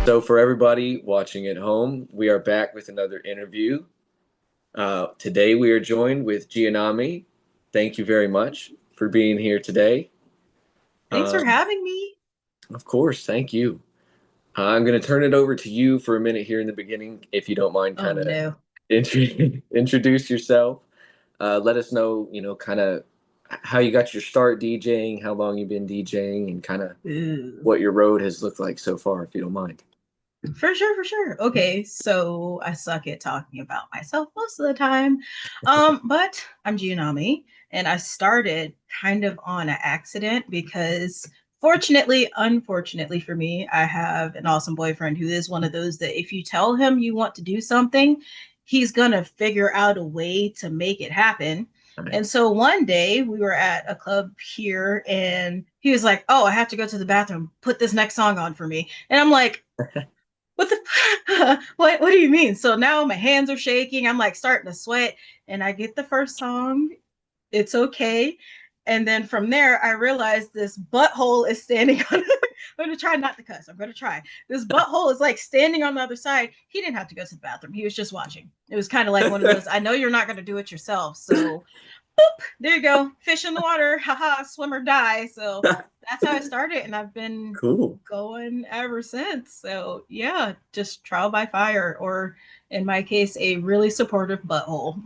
So for everybody watching at home, we are back with another interview. Today we are joined with Gianami. Thank you very much for being here today. Thanks Uh, for having me. of course, thank you. I'm going to turn it over to you for a minute here in the beginning, if you don't mind, Oh kind of no. introduce yourself. Let us know, kind of how you got your start DJing, how long you've been DJing, and kind of Ooh. what your road has looked like so far, if you don't mind. For sure, for sure. Okay, so I suck at talking about myself most of the time. But I'm Gianami, and I started kind of on an accident because unfortunately for me, I have an awesome boyfriend who is one of those that if you tell him you want to do something, he's gonna figure out a way to make it happen. And Nice. so one day we were at a club here and he was like, "Oh, I have to go to the bathroom. Put this next song on for me." And I'm like, what the what do you mean? So now my hands are shaking. I'm like starting to sweat and I get the first song. It's okay. And then from there I realized this butthole is standing on I'm gonna try not to cuss. I'm gonna try. This butthole is like standing on the other side. He didn't have to go to the bathroom. He was just watching. It was kind of like one of those, I know you're not gonna do it yourself. So boop, there you go. Fish in the water. Haha, swim or die. So that's how I started, and I've been Cool. going ever since. So yeah, just trial by fire, or in my case, a really supportive butthole.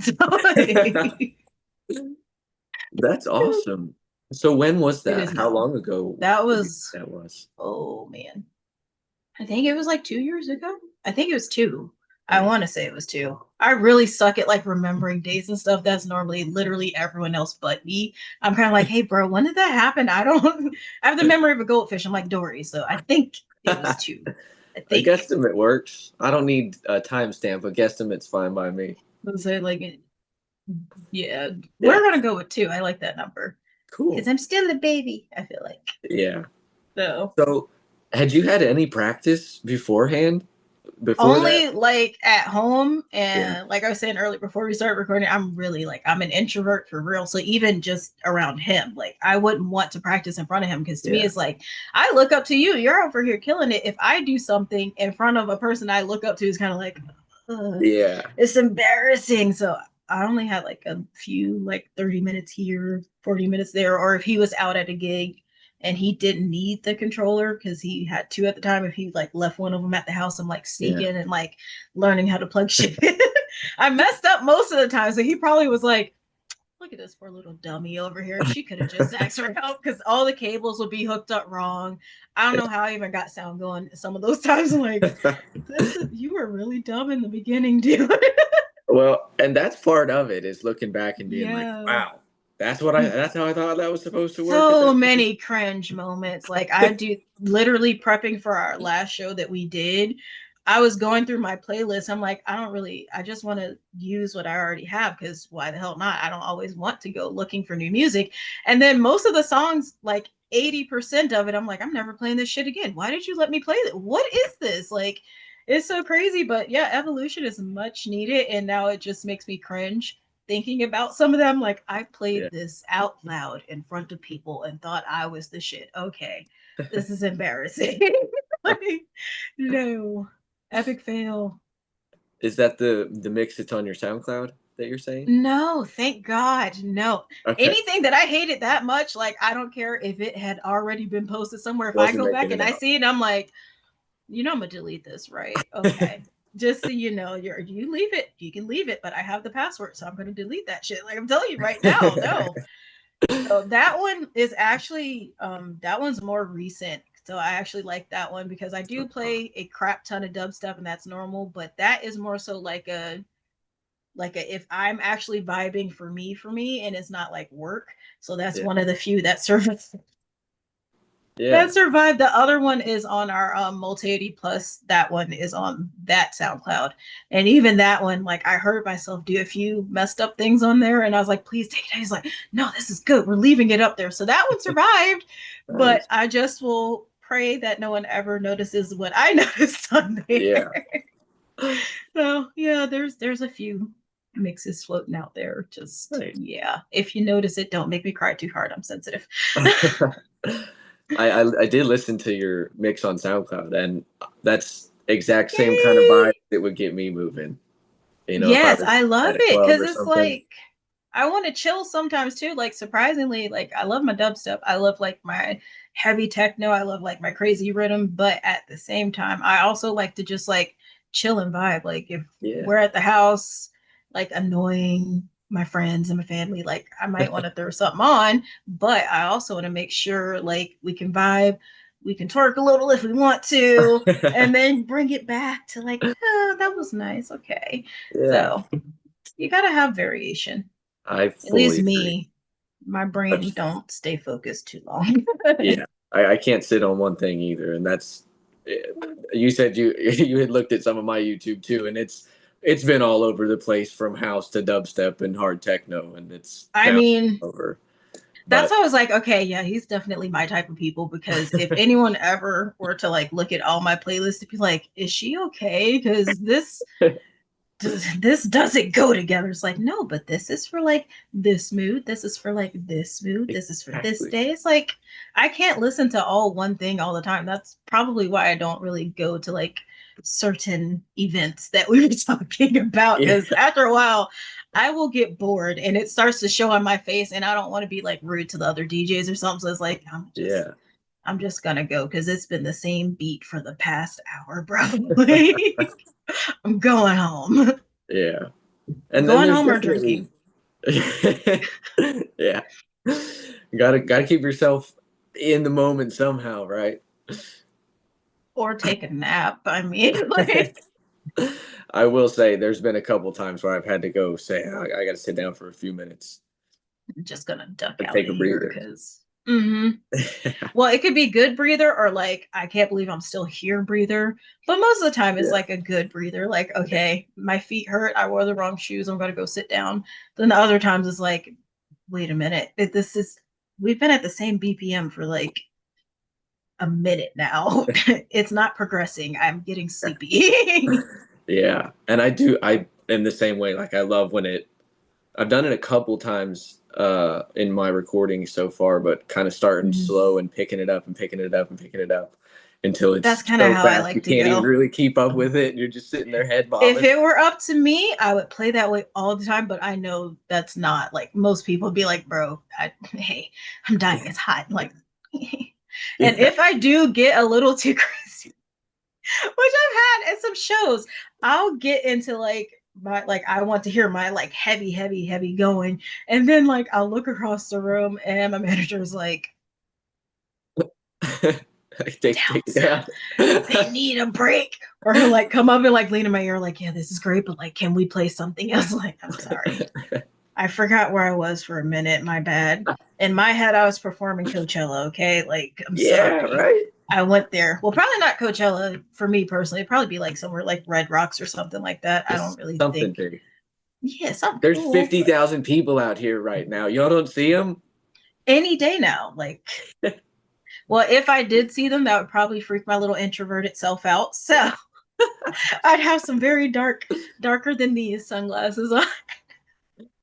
That's awesome. So when was It that? is How now. long ago That would you think was, that was? oh man, I think it was like 2 years ago. I think it was two. I Nice. want to say it was two. I really suck at like remembering dates and stuff. That's normally literally everyone else but me. I'm kind of like, hey, bro, when did that happen? I don't. I have the memory of a goldfish. I'm like Dory, so I think it was two. I A think. guesstimate works. I don't need a timestamp. A guesstimate's fine by me. Was it like, yeah, we're Yeah. gonna go with two. I like that number because Cool. I'm still a baby. I feel like Yeah. so. So had you had any practice beforehand before that? Only like at home, Yeah. and like I was saying earlier before we started recording, I'm really like I'm an introvert for real. So even just around him, like I wouldn't want to practice in front of him because to me Yeah. it's like I look up to you. You're over here killing it. If I do something in front of a person I look up to, is kind of like Yeah. it's embarrassing. So I only had like a few, like 30 minutes here, 40 minutes there, or if he was out at a gig and he didn't need the controller because he had two at the time. If he like left one of them at the house, I'm like Yeah. sneaking and like learning how to plug shit in. I messed up most of the time, so he probably was like, "Look at this poor little dummy over here. She could have just asked for help because all the cables would be hooked up wrong." I don't know how I even got sound going some of those times. I'm like, "This is you were really dumb in the beginning, dude." Well, and that's part of it is looking back and being like, Yeah. wow, that's how I thought that was supposed to work at So that point. many cringe moments. Like I do literally prepping for our last show that we did. I was going through my playlist. I'm like, I just want to use what I already have because why the hell not? I don't always want to go looking for new music. And then most of the songs, like 80% of it, I'm like, I'm never playing this shit again. Why did you let me play that? What is this? Like, it's so crazy. But yeah, evolution is much needed. And now it just makes me cringe thinking about some of them. Like, I Yeah. played this out loud in front of people and thought I was the shit. Okay, this is embarrassing. Like, no, epic fail. Is that the mix that's on your SoundCloud that you're saying? No, thank God. No. Okay. Anything that I hated that much, like, I don't care if it had already been posted somewhere. If I Wasn't go making back it and I out. see it, I'm like, I'm gonna delete this, right? Okay. Just so you know, you leave it, you can leave it, but I have the password, so I'm gonna delete that shit. Like I'm telling you right now, no. So that one is actually that one's more recent. So I actually like that one because I do play a crap ton of dubstep and that's normal, but that is more so like a if I'm actually vibing for me and it's not like work. So that's Yeah. one of the few that Yeah. survived. The other one is on our Multi Plus. That one is on that SoundCloud, and even that one, like I heard myself do a few messed up things on there, and I was like, "Please take it." He's like, "No, this is good. We're leaving it up there." So that one survived, but Nice. I just will pray that no one ever notices what I noticed on there. Yeah. So yeah, there's a few mixes floating out there. Just Nice. yeah, if you notice it, don't make me cry too hard. I'm sensitive. I did listen to your mix on SoundCloud, and that's exact same kind of Yay! vibe that would get me moving. You know, if I Yes, was I love at a it club because or it's something. like I want to chill sometimes too. Like surprisingly, like I love my dubstep. I love like my heavy techno. I love like my crazy rhythm. But at the same time, I also like to just like chill and vibe. Like if Yeah. we're at the house, like annoying my friends and my family, like I might want to throw something on, but I also want to make sure like we can vibe, we can twerk a little if we want to, and then bring it back to like, oh, that was nice. Okay. Yeah. So you gotta have variation. I At least fully agree. me, my brain That's, don't stay focused too long. yeah. I can't sit on one thing either. And that's, you said you you had looked at some of my YouTube too, and it's been all over the place from house to dubstep and hard techno, and it's I down mean, over. that's But why I was like, okay, yeah, he's definitely my type of people because if anyone ever were to like look at all my playlists to be like, is she okay? Because this doesn't go together. It's like, no, but this is for like this mood. This is for like this mood. This is for this exactly. day. It's like I can't listen to all one thing all the time. That's probably why I don't really go to like certain events that we were talking about. Yeah. Because after a while, I will get bored and it starts to show on my face, and I don't want to be like rude to the other DJs or something. So it's like Yeah. I'm just gonna go because it's been the same beat for the past hour, bro. I'm going home. Yeah. And then Going there's home or definitely drinking yeah. Gotta keep yourself in the moment somehow, right? or take a nap. I mean, like, I will say there's been a couple times where I've had to go say I gotta sit down for a few minutes I'm just gonna duck and out take of a here breather. because. Well, it could be good breather or like I can't believe I'm still here breather. But most of the time it's Yeah. like a good breather. Like, okay, my feet hurt. I wore the wrong shoes. I'm gonna go sit down. Then the other times it's like, wait a minute. This is we've been at the same BPM for like a minute now. It's not progressing. I'm getting sleepy. Yeah. And I am the same way. Like I love when I've done it a couple times in my recording so far, but kind of starting slow and picking it up and picking it up and picking it up until That's it's kind of so how I fast you like to can't even go. really keep up with it and you're just sitting there head If bobbing. it were up to me, I would play that way all the time, but I know that's not like most people would be like, bro, hey, I'm dying. It's hot. Like, and Yeah. if I do get a little too crazy, which I've had at some shows, I'll get into like my like I want to hear my like heavy, heavy, heavy going. And then like I'll look across the room and my manager is like, Take down it some. down. They need a break. Or he'll like come up and like lean in my ear, like, yeah, this is great, but like, can we play something else? Like, I'm sorry. I forgot where I was for a minute. My bad. In my head, I was performing Coachella. Okay, like I'm Yeah, sorry. right. I went there. Well, probably not Coachella for me personally. It'd probably be like somewhere like Red Rocks or something like that. I don't It's really something think. big. Yeah, something There's cool. But 50,000 people out here right now. Y'all don't see them? any day now, like, well, if I did see them, that would probably freak my little introverted self out. So I'd have some very darker than these sunglasses on.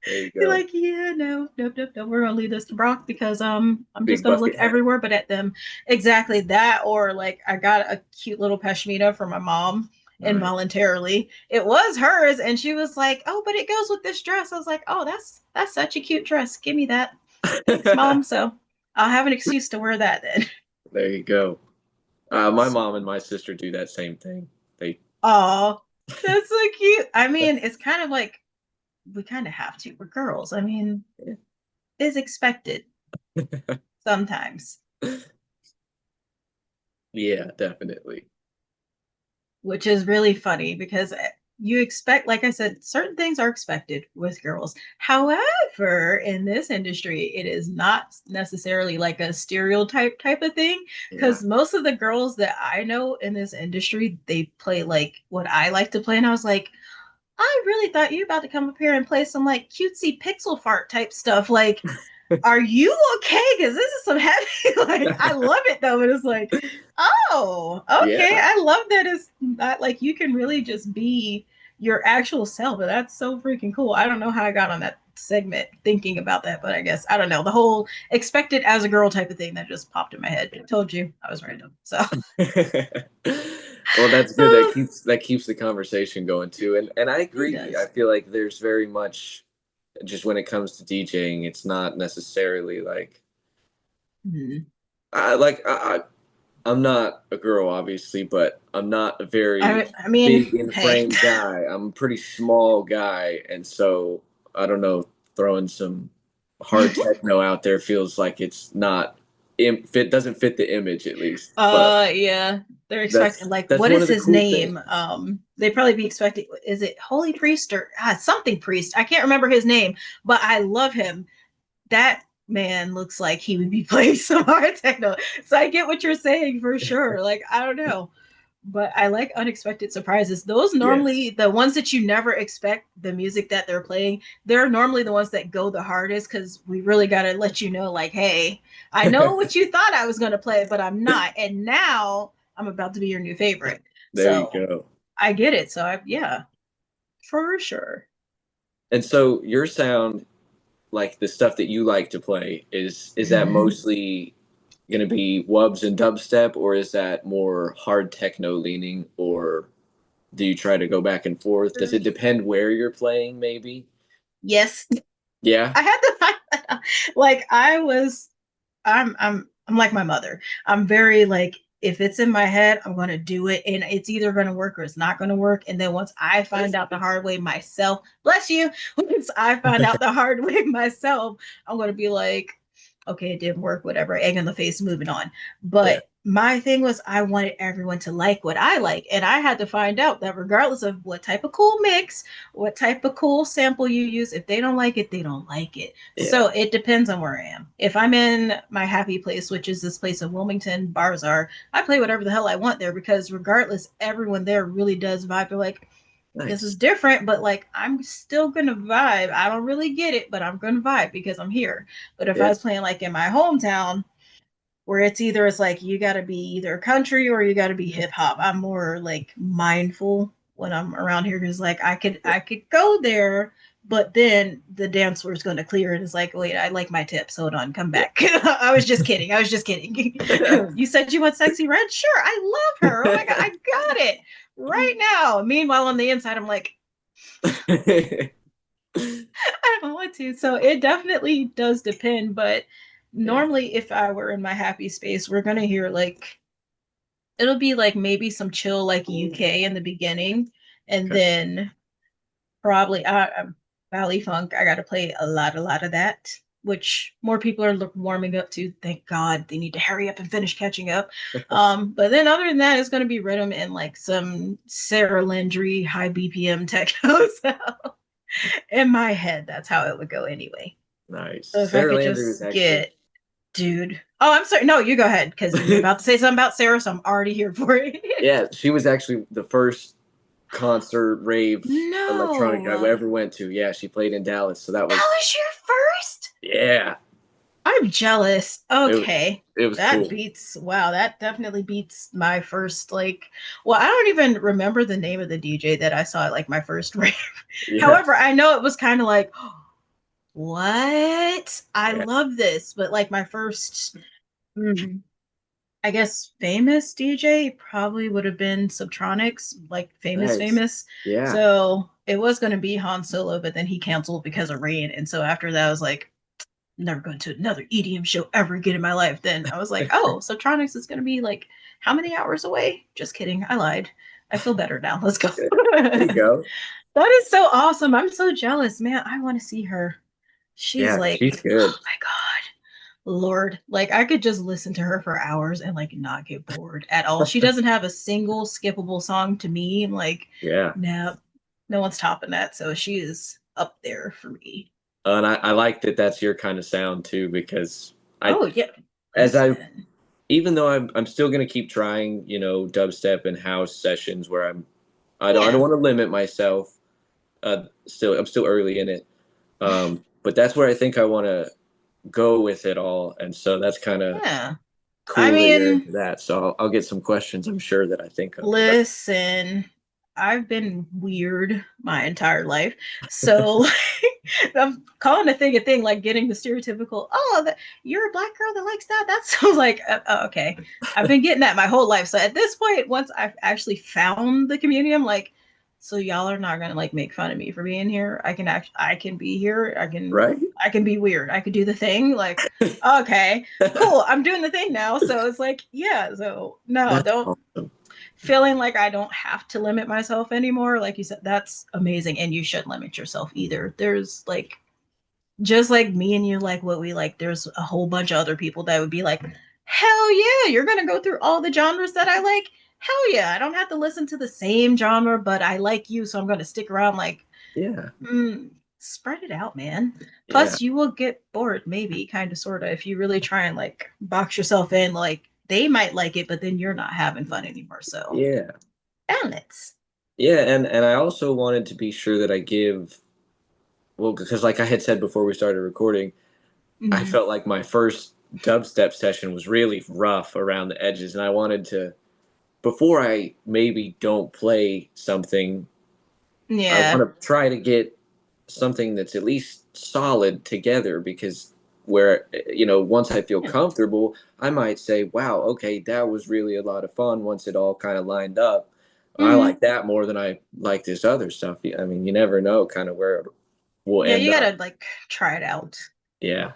There you Be go. like, yeah, no, nope, nope, nope. We're gonna leave this to Brock because I'm just Big gonna look bucket hat. everywhere but at them. Exactly that, or like I got a cute little pashmina for my mom Nice. involuntarily. It was hers, and she was like, "Oh, but it goes with this dress." I was like, "Oh, that's such a cute dress. Give me that. Thanks, mom." So I'll have an excuse to wear that then. There you go. My So, mom and my sister do that same thing. They oh, that's so cute. I mean, it's kind of like we kind of have to. We're girls. I mean, it's expected sometimes. yeah, definitely. Which is really funny because you expect, like I said, certain things are expected with girls. However, in this industry, it is not necessarily like a stereotype type of thing Yeah. because most of the girls that I know in this industry, they play like what I like to play. And I was like, I really thought you were about to come up here and play some like cutesy pixel fart type stuff. Like, are you okay? Because this is some heavy, like, I love it though, but it's like, oh, okay. Yeah. I love that it's not like you can really just be your actual self. But that's so freaking cool. I don't know how I got on that segment thinking about that, but I guess I don't know. The whole expected as a girl type of thing that just popped in my head. I told you I was random. So Well, that's good. That keeps the conversation going too. And I It agree. I does. feel like there's very much just when it comes to DJing, it's not necessarily like Mhm. I'm not a girl, obviously, but I'm not a very I mean, big in hey. frame guy. I'm a pretty small guy, and so I don't know. Throwing some hard techno out there feels like it's not fit doesn't fit the image at least. But Yeah. They're expecting that's like, that's what one is of the his cool name? things. They probably be expecting, is it Holy Priest or something priest? I can't remember his name, but I love him. That man looks like he would be playing some hard techno. So I get what you're saying for sure. Like, I don't know. But I like unexpected surprises. Those normally, Yes, the ones that you never expect, the music that they're playing, they're normally the ones that go the hardest because we really got to let you know, like, hey, I know what you thought I was going to play, but I'm not. And now I'm about to be your new favorite. there you So go. I get it. So yeah, for sure. And so your sound, like the stuff that you like to play, is that Mhm. mostly going to be wubs and dubstep, or is that more hard techno leaning, or do you try to go back and forth? Does it depend where you're playing, maybe? Yes, Yeah. I had to find that out. Like I'm like my mother. I'm very like, if it's in my head, I'm gonna do it, and it's either gonna work or it's not gonna work. And then once I find out the hard way myself, bless you. Once I find out the hard way myself, I'm gonna be like, okay, it didn't work, whatever, egg in the face, moving on. Yeah. But my thing was I wanted everyone to like what I like. And I had to find out that regardless of what type of cool mix, what type of cool sample you use, if they don't like it, they don't like it. Yeah. So it depends on where I am. If I'm in my happy place, which is this place in Wilmington, bars are, I play whatever the hell I want there because regardless, everyone there really does vibe. They're like, this is Nice. different, but like I'm still gonna vibe. I don't really get it, but I'm gonna vibe because I'm here. But if I Yeah. was playing like in my hometown, where it's like you got to be either country or you got to be hip hop. I'm more like mindful when I'm around here because like I could go there, but then the dance floor is going to clear and it's like, wait, I like my tips. Hold on, come Yeah. back. I was just kidding. I was just kidding. You said you want sexy red? Sure, I love her. Oh my god, I got it right now. Meanwhile, on the inside, I'm like, I don't want to. So it definitely does depend, but Yeah. normally if I were in my happy space, we're gonna hear like it'll be like maybe some chill like UK in the beginning, and Okay. then probably Valley Funk. I got to play a lot of that, which more people are warming up to. Thank God they need to hurry up and finish catching up. But then other than that, it's going to be rhythm and like some Sarah Landry high BPM techno. So in my head, that's how it would go anyway. Nice. So if I Sarah could Landry is just actually, get dude. Oh, I'm sorry. No, you go ahead because you were about to say something about Sarah, so I'm already here for it. yeah, she was actually the first concert rave electronic I No, ever went to. Yeah, she played in Dallas, so that that was was your first? yeah, I'm jealous. it Okay. it was That cool. beats, wow, that definitely beats my first, like, well, I don't even remember the name of the DJ that I saw at like my first rave. Yeah, However, I know it was kind of like, what? I yeah, love this. But like my first, mm, I guess, famous DJ probably would have been Subtronics, like famous, nice. famous. Yeah, So it was going to be Han Solo, but then he canceled because of rain. And so after that, I was like, never going to another EDM show ever again in my life. Then I was like, oh, Subtronics is going to be like how many hours away? Just kidding. I lied. I feel better now. Let's go. good. There you That go. is so awesome. I'm so jealous, man. I want to see her. She's Yeah, she's like, good. oh my God. Lord, like I could just listen to her for hours and like not get bored at all. She doesn't have a single skippable song to me. I'm like, Yeah, no, no one's topping that. So she is up there for me. and I like that that's your kind of sound too because I Oh yeah, as I listen. even though I'm still gonna keep trying, dubstep and house sessions where I don't Yeah, want to limit myself. I'm still early in it, but that's where I think I want to go with it all, and so that's kind of yeah. I cool that you're mean, into that. So I'll get some questions I'm sure that I think of. But listen. I've been weird my entire life. So like, I'm calling a thing, like getting the stereotypical, oh, you're a black girl that likes that. That sounds like, okay. I've been getting that my whole life. So at this point, once I've actually found the community, I'm like, so y'all are not gonna like make fun of me for being here. I can be here. Right? I can be weird. I could do the thing. Like, okay, cool. I'm doing the thing now. So it's like, yeah. So no, That's don't awesome. feeling like I don't have to limit myself anymore. Like you said, that's amazing. And you shouldn't limit yourself either. There's like, just like me and you like what we like, there's a whole bunch of other people that would be like, hell yeah, you're going to go through all the genres that I like. Hell yeah, I don't have to listen to the same genre, but I like you, so I'm going to stick around. Like, Yeah. spread it out, man. Yeah. Plus, you will get bored, maybe, kind of, sort of, if you really try and like box yourself in. Like, they might like it, but then you're not having fun anymore. So, Yeah. balance. Yeah, and I also wanted to be sure that I give, well, because like I had said before we started recording, I Mm-hmm. felt like my first dubstep session was really rough around the edges, and I wanted to, before I maybe don't play something, I Yeah. want to try to get something that's at least solid together, because where, once I feel Yeah. comfortable, I might say, wow, okay, that was really a lot of fun once it all kind of lined up. I Mm-hmm. like that more than I like this other stuff. I mean, you never know kind of where it will Yeah, end you up. gotta like try it out. Yeah.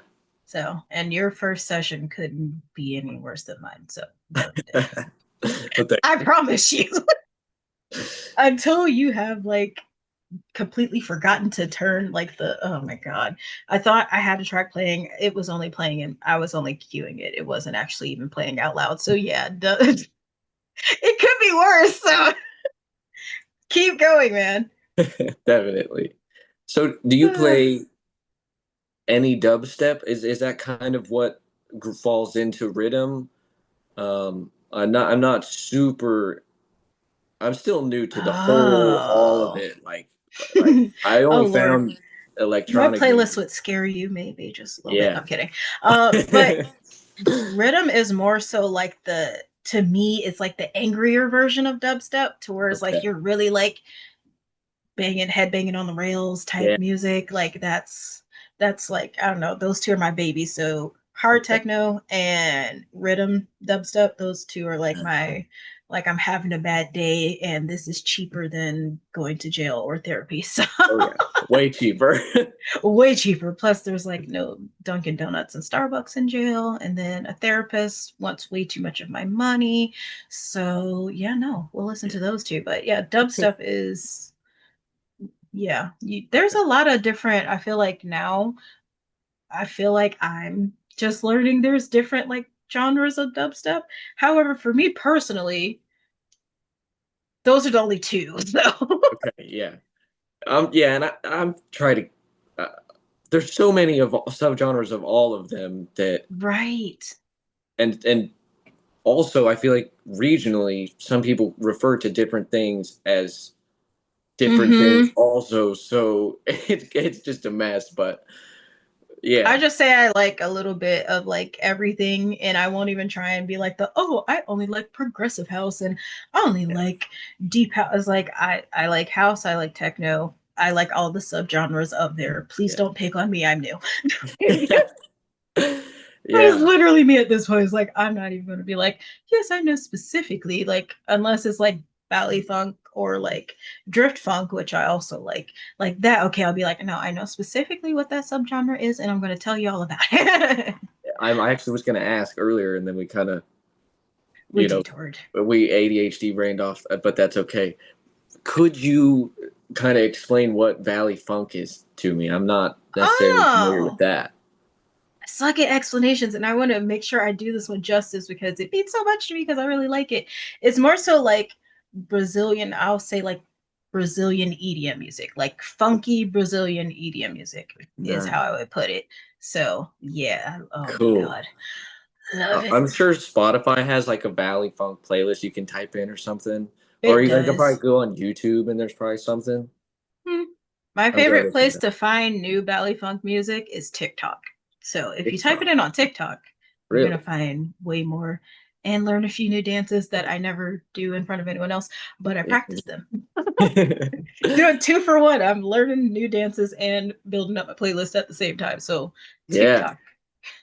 So, and your first session couldn't be any worse than mine. So, But thank I promise you, until you have like completely forgotten to turn like oh my God. I thought I had a track playing. It was only playing and I was only cueing it. It wasn't actually even playing out loud. So, yeah, it could be worse. So, keep going, man. definitely. So, do you play any dubstep? Is that kind of what falls into rhythm? I'm not super. I'm still new to the whole all of Oh. it. Like I Oh only Lord. found My electronic playlist music. would scare you, maybe just a little bit. Yeah. I'm kidding. But rhythm is more so like to me, it's like the angrier version of dubstep, to where it's like Okay. you're really like banging, head banging on the rails type Yeah. music. Like that's like, I don't know, those two are my babies. So hard Okay. techno and rhythm dubstep, those two are like my, like I'm having a bad day and this is cheaper than going to jail or therapy. So Oh yeah. Way cheaper. way cheaper. Plus, there's like no Dunkin' Donuts and Starbucks in jail, and then a therapist wants way too much of my money. So yeah, no, we'll listen to those two. But yeah, dubstep is, yeah. There's Okay. a lot of different. I feel like now, I feel like I'm just learning. There's different like genres of dubstep. However, for me personally, those are the only two. So Okay. Yeah. Yeah, and I'm trying to. There's so many of subgenres of all of them that, right. and also I feel like regionally some people refer to different things as different things Mm-hmm. also, so it's just a mess. But I yeah. just say I like a little bit of like everything, and I won't even try and be like I only like progressive house and I only Yeah. like deep house. Like I like house, I like techno, I like all the subgenres of there. Please don't pick on me, I'm new. Yeah. That is Yeah. literally me at this point. It's like I'm not even gonna be like, yes, I know specifically, like unless it's like valley funk or like drift funk, which I also like that. Okay, I'll be like, no, I know specifically what that subgenre is, and I'm gonna tell you all about it. I actually was going to ask earlier, and then we kind of, We you know, detoured. we ADHD brained off, but that's okay. Could you kind of explain what Valley Funk is to me? I'm not necessarily familiar with Oh, that. I suck at explanations, and I want to make sure I do this one justice because it means so much to me because I really like it. It's more so like Brazilian, I'll say like Brazilian EDM music, like funky Brazilian EDM music is how Nice. I would put it. So yeah, oh my Cool. God, love it. I'm sure Spotify has like a Valley Funk playlist you can type in or something. Or It even I could probably does. go on YouTube and there's probably something. Hmm. My I'm gonna favorite look it place up. to find new Valley Funk music is TikTok. So if you type it TikTok. in on TikTok, you're gonna Really? find way more. and learn a few new dances that I never do in front of anyone else, but I practice them. Doing 2 for 1. I'm learning new dances and building up my playlist at the same time. So Yeah. TikTok.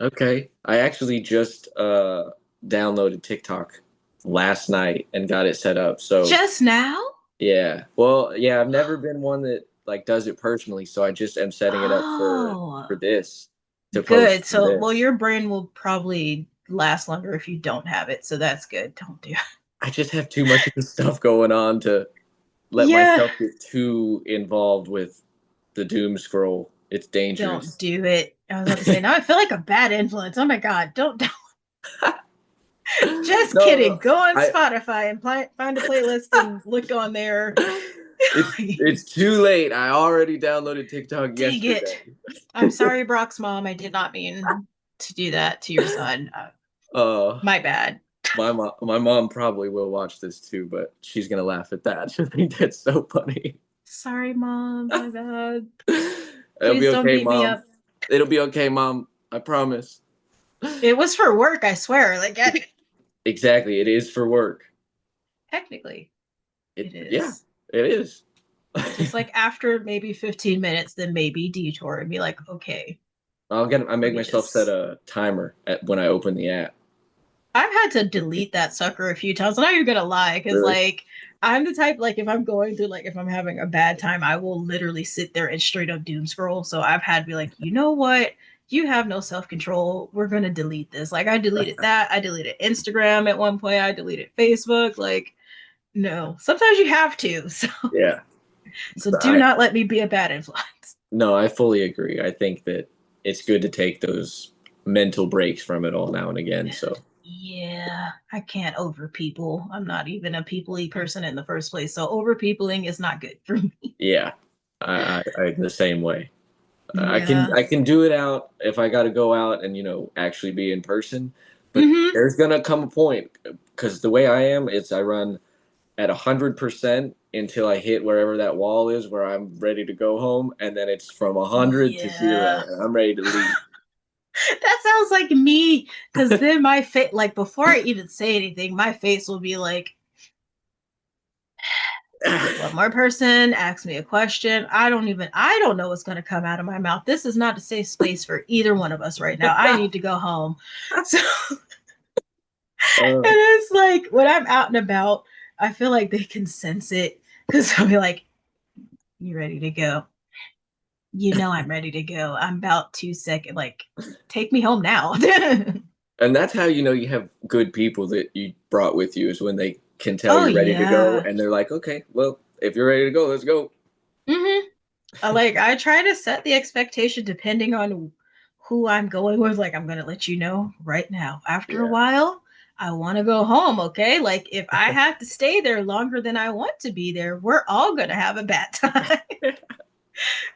Okay. I actually just downloaded TikTok last night and got it set up. So Just now? yeah. Well, yeah, I've never been one that like does it personally, so I just am setting it up Oh, for this to good. post for So, well, this. your brain will probably last longer if you don't have it. So that's good. Don't do it. I just have too much of the stuff going on to let Yeah, myself get too involved with the doom scroll. It's don't dangerous. do it. I was about to say, now I feel like a bad influence. Oh my God. Don't. Just No, kidding. Go on I Spotify and find a playlist and look on there. it's too late. I already downloaded TikTok Dang it. yesterday. I'm sorry, Brock's mom. I did not mean to do that to your son. Uh, My bad. my mom probably will watch this too, but she's gonna laugh at that. She'll think that's so funny. Sorry, mom. My bad. It'll Please be don't okay, beat me mom. up. It'll be okay, mom. I promise. It was for work, I swear. Exactly. It is for work. Technically, it Yeah, is. it is. Just like after maybe 15 minutes, then maybe detour and be like, okay, I let make me myself set just. a timer when I open the app. I've had to delete that sucker a few times. I'm not even gonna lie, because Really? I'm the type if I'm going through if I'm having a bad time, I will literally sit there and straight up doom scroll. So I've had to be like, you know what? You have no self control. We're gonna delete this. Like I deleted that. I deleted Instagram at one point. I deleted Facebook. No. Sometimes you have to. Yeah. So do I not let me be a bad influence. No, I fully agree. I think that it's good to take those mental breaks from it all now and again. So Yeah, I can't over people. I'm not even a people-y person in the first place. So over peopling is not good for me. yeah, I the same way. Yeah. I can do it out if I got to go out and actually be in person. But Mm-hmm. there's gonna come a point because the way I am is I run at 100% until I hit wherever that wall is where I'm ready to go home, and then it's from 100 to 0, Yeah. and I'm ready to leave. That sounds like me. Cause then my face, before I even say anything, my face will be like, one more person asks me a question. I don't know what's gonna come out of my mouth. This is not a safe space for either one of us right now. I need to go home. So Uh, and it's when I'm out and about, I feel like they can sense it because I'll be like, "You ready to go? You know I'm ready to go. I'm about 2 seconds. Take me home now." And that's how you know you have good people that you brought with you is when they can tell Oh you're ready to go yeah. and they're like, okay, well, if you're ready to go, let's go. Mm-hmm. I try to set the expectation depending on who I'm going with. I'm gonna let you know right now. After a Yeah. while, I want to go home. Okay, if I have to stay there longer than I want to be there, we're all gonna have a bad time.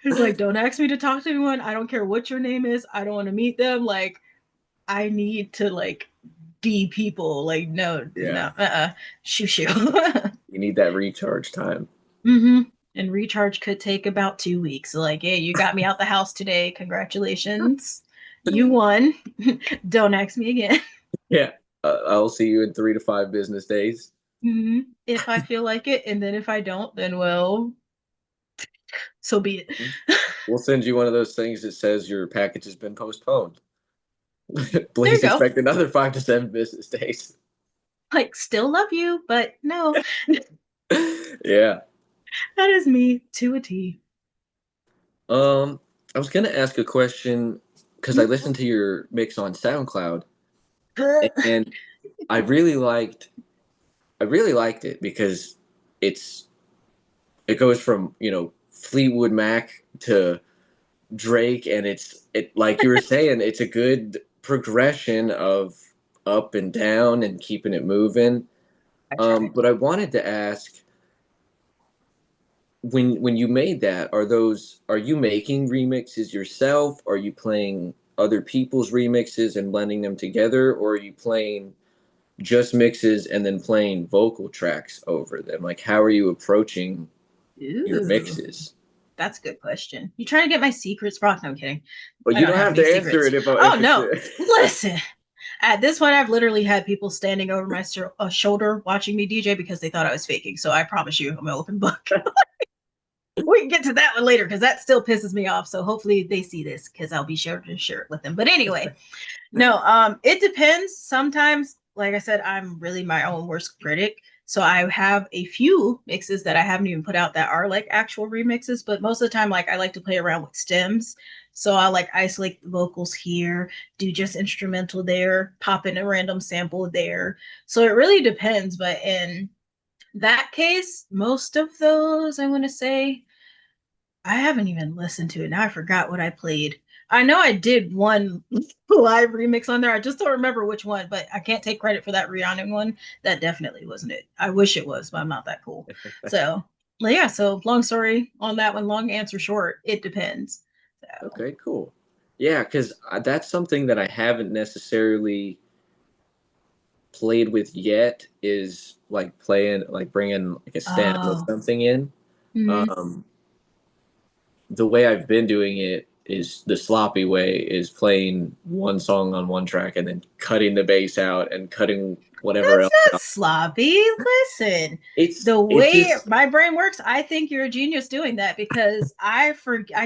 He's like, don't ask me to talk to anyone. I don't care what your name is. I don't want to meet them. I need to be people. No, Yeah. no, shoo shoo. You need that recharge time. Mm-hmm. And recharge could take about 2 weeks. So hey, you got me out the house today. Congratulations. You won. Don't ask me again. Yeah. I'll see you in 3 to 5 business days. Mm-hmm. If I feel like it, and then if I don't, then well, so be it. We'll send you one of those things that says your package has been postponed. There you Please go. expect another 5 to 7 business days. Still love you, but no, Yeah. that is me to a T. I was gonna ask a question because I listened to your mix on SoundCloud and I really liked I really liked it because it's it goes from Fleetwood Mac to Drake, and it like you were saying, it's a good progression of up and down and keeping it moving. I try. But I wanted to ask, when you made that, are you making remixes yourself? Are you playing other people's remixes and blending them together, or are you playing just mixes and then playing vocal tracks over them? Like, how are you approaching your Ooh, mixes? that's a good question. You trying to get my secrets, Brock? No, I'm kidding. Well, I you don't don't have have any to answer secrets. it Oh if it's no, listen. At this point, I've literally had people standing over my shoulder watching me DJ because they thought I was faking. So I promise you, I'm an open book. We can get to that one later because that still pisses me off. So hopefully they see this because I'll be sure to share it with them. But anyway, no, it depends. Sometimes, like I said, I'm really my own worst critic. So I have a few mixes that I haven't even put out that are like actual remixes, but most of the time, like I like to play around with stems. So I like isolate the vocals here, do just instrumental there, pop in a random sample there. So it really depends. But in that case, most of those I want to say I haven't even listened to it. Now I forgot what I played. I know I did one live remix on there. I just don't remember which one, but I can't take credit for that Rihanna one. That definitely wasn't it. I wish it was, but I'm not that cool. So, well, yeah. So, long story on that one. Long answer short. It depends. So, Okay, cool. Yeah, because that's something that I haven't necessarily played with yet is like playing, like bringing like a stem or oh, something in. mm-hmm. Um, the way I've been doing it is the sloppy way is playing one song on one track and then cutting the bass out and cutting whatever That's else not out. sloppy. Listen, the It's way just my brain works, I think you're a genius doing that because I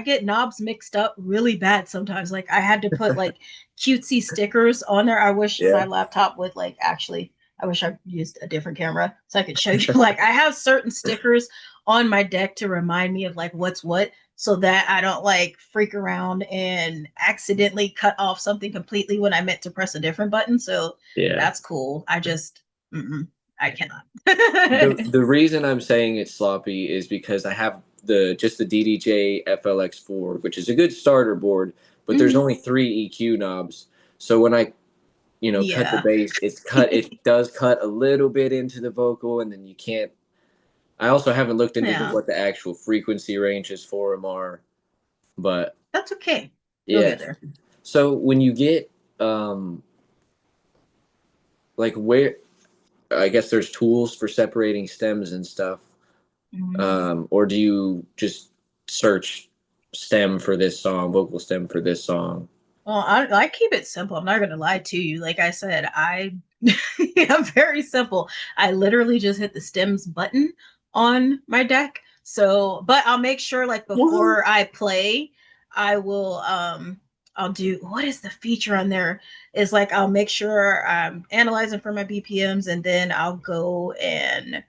get knobs mixed up really bad sometimes. Like I had to put like cutesy stickers on there. I wish my yeah. laptop would like actually. I wish I used a different camera so I could show you. Like I have certain stickers on my deck to remind me of like what's what, so that I don't like freak around and accidentally cut off something completely when I meant to press a different button. So Yeah. that's cool. I just, I cannot. The reason I'm saying it's sloppy is because I have the just the DDJ FLX4, which is a good starter board, but there's Mhm. only three EQ knobs. So when I cut the Yeah. bass, it does cut a little bit into the vocal, and then you can't. I also haven't looked into Yeah. what the actual frequency ranges for them are, but That's okay. You'll yeah. get there. So when you get um like where I guess there's tools for separating stems and stuff. Mhm. Or do you just search stem for this song, vocal stem for this song? Well, I keep it simple. I'm not going to lie to you. Like I said, I'm very simple. I literally just hit the stems button on my deck. So, but I'll make sure like What? before I play, I will I'll do what is the feature on there is like I'll make sure I'm analyzing for my BPMs and then I'll go and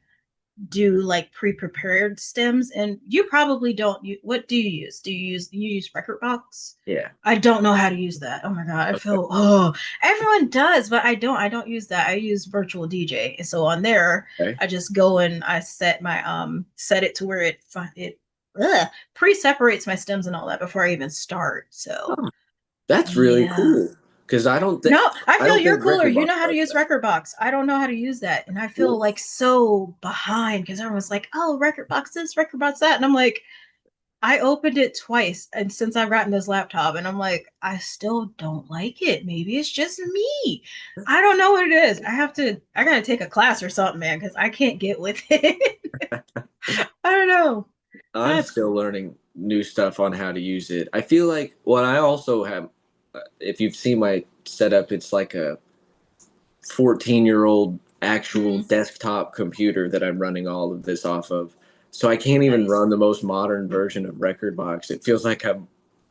do like pre-prepared stems. And you probably don't what do you use? You use record box? Yeah. I don't know how to use that. Oh my god, I Okay. feel everyone does, but I don't use that. I use virtual DJ. And so on there, Okay. I just go and I set my set it to where it pre-separates my stems and all that before I even start. So Oh, that's really yeah. cool because No, I I feel don't you're think cooler. Record You Box know how to does use that. Record Box. I don't know how to use that. And I feel Well, like so behind because everyone's like, oh, Record Box this, Record Box that. And I'm like, I opened it twice and since I've gotten this laptop and I'm like, I still don't like it. Maybe it's just me. I don't know what it is. I gotta take a class or something, man, because I can't get with it. I don't know. I'm That's still cool. learning new stuff on how to use it. I feel like what I also have, if you've seen my setup, it's like a 14-year-old actual Mm, desktop computer that I'm running all of this off of. So I can't even nice. run the most modern version of Record Box. It feels like I'm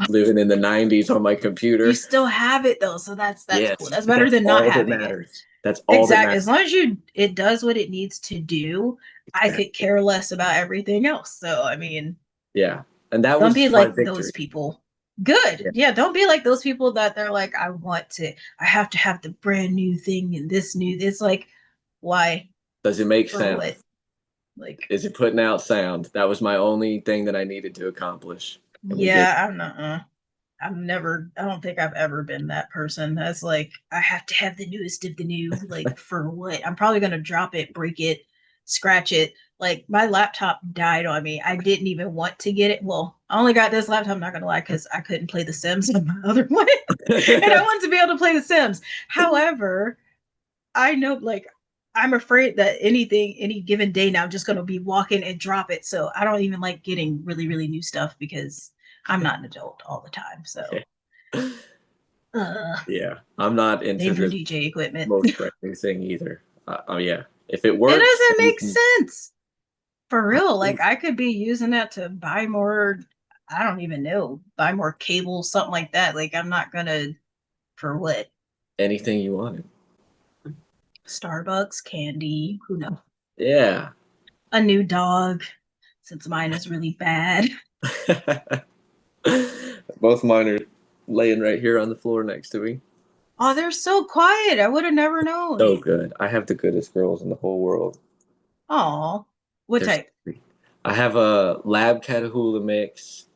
living in the 90s on my You computer. still have it though, so that's cool. Yes, That's but better that's than not all that having it. matters. That's all that Exactly. As matters. long as it does what it needs to do, I could care less about everything else. So I mean, Yeah. And that don't be was my like those victory. people. Good. Yeah. Yeah, don't be like those people that they're like, I have to have the brand new thing and this new. It's like, why? Does it make For sound? what? Like, Is it putting out sound? That was my only thing that I needed to accomplish. And we did. yeah, I'm not. I don't think I've ever been that person that's like, I have to have the newest of the new. Like, for what? I'm probably going to drop it, break it, scratch it. Like, my laptop died on me. I didn't even want to get it. Well, I only got this laptop, I'm not going to lie, because I couldn't play The Sims on my other one. And I wanted to be able to play The Sims. However, I know, like, I'm afraid that any given day now, I'm just going to be walking and drop it. So I don't even like getting really, really new stuff because I'm not an adult all the time. So Yeah, I'm not into Name your the DJ equipment. most It brand new thing either. Oh yeah, if it works, doesn't then you make can. sense. For I real, like think I could be using that to buy more, I don't even know, buy more cables, something like that. Like I'm not gonna for what? anything you wanted. Starbucks, candy, who knows? Yeah. A new dog, since mine is really bad. Both mine are laying right here on the floor next to me. Oh, they're so quiet. I would have never known. So good. I have the goodest girls in the whole world. Oh, what They're so type? sweet. I have a lab Catahoula mix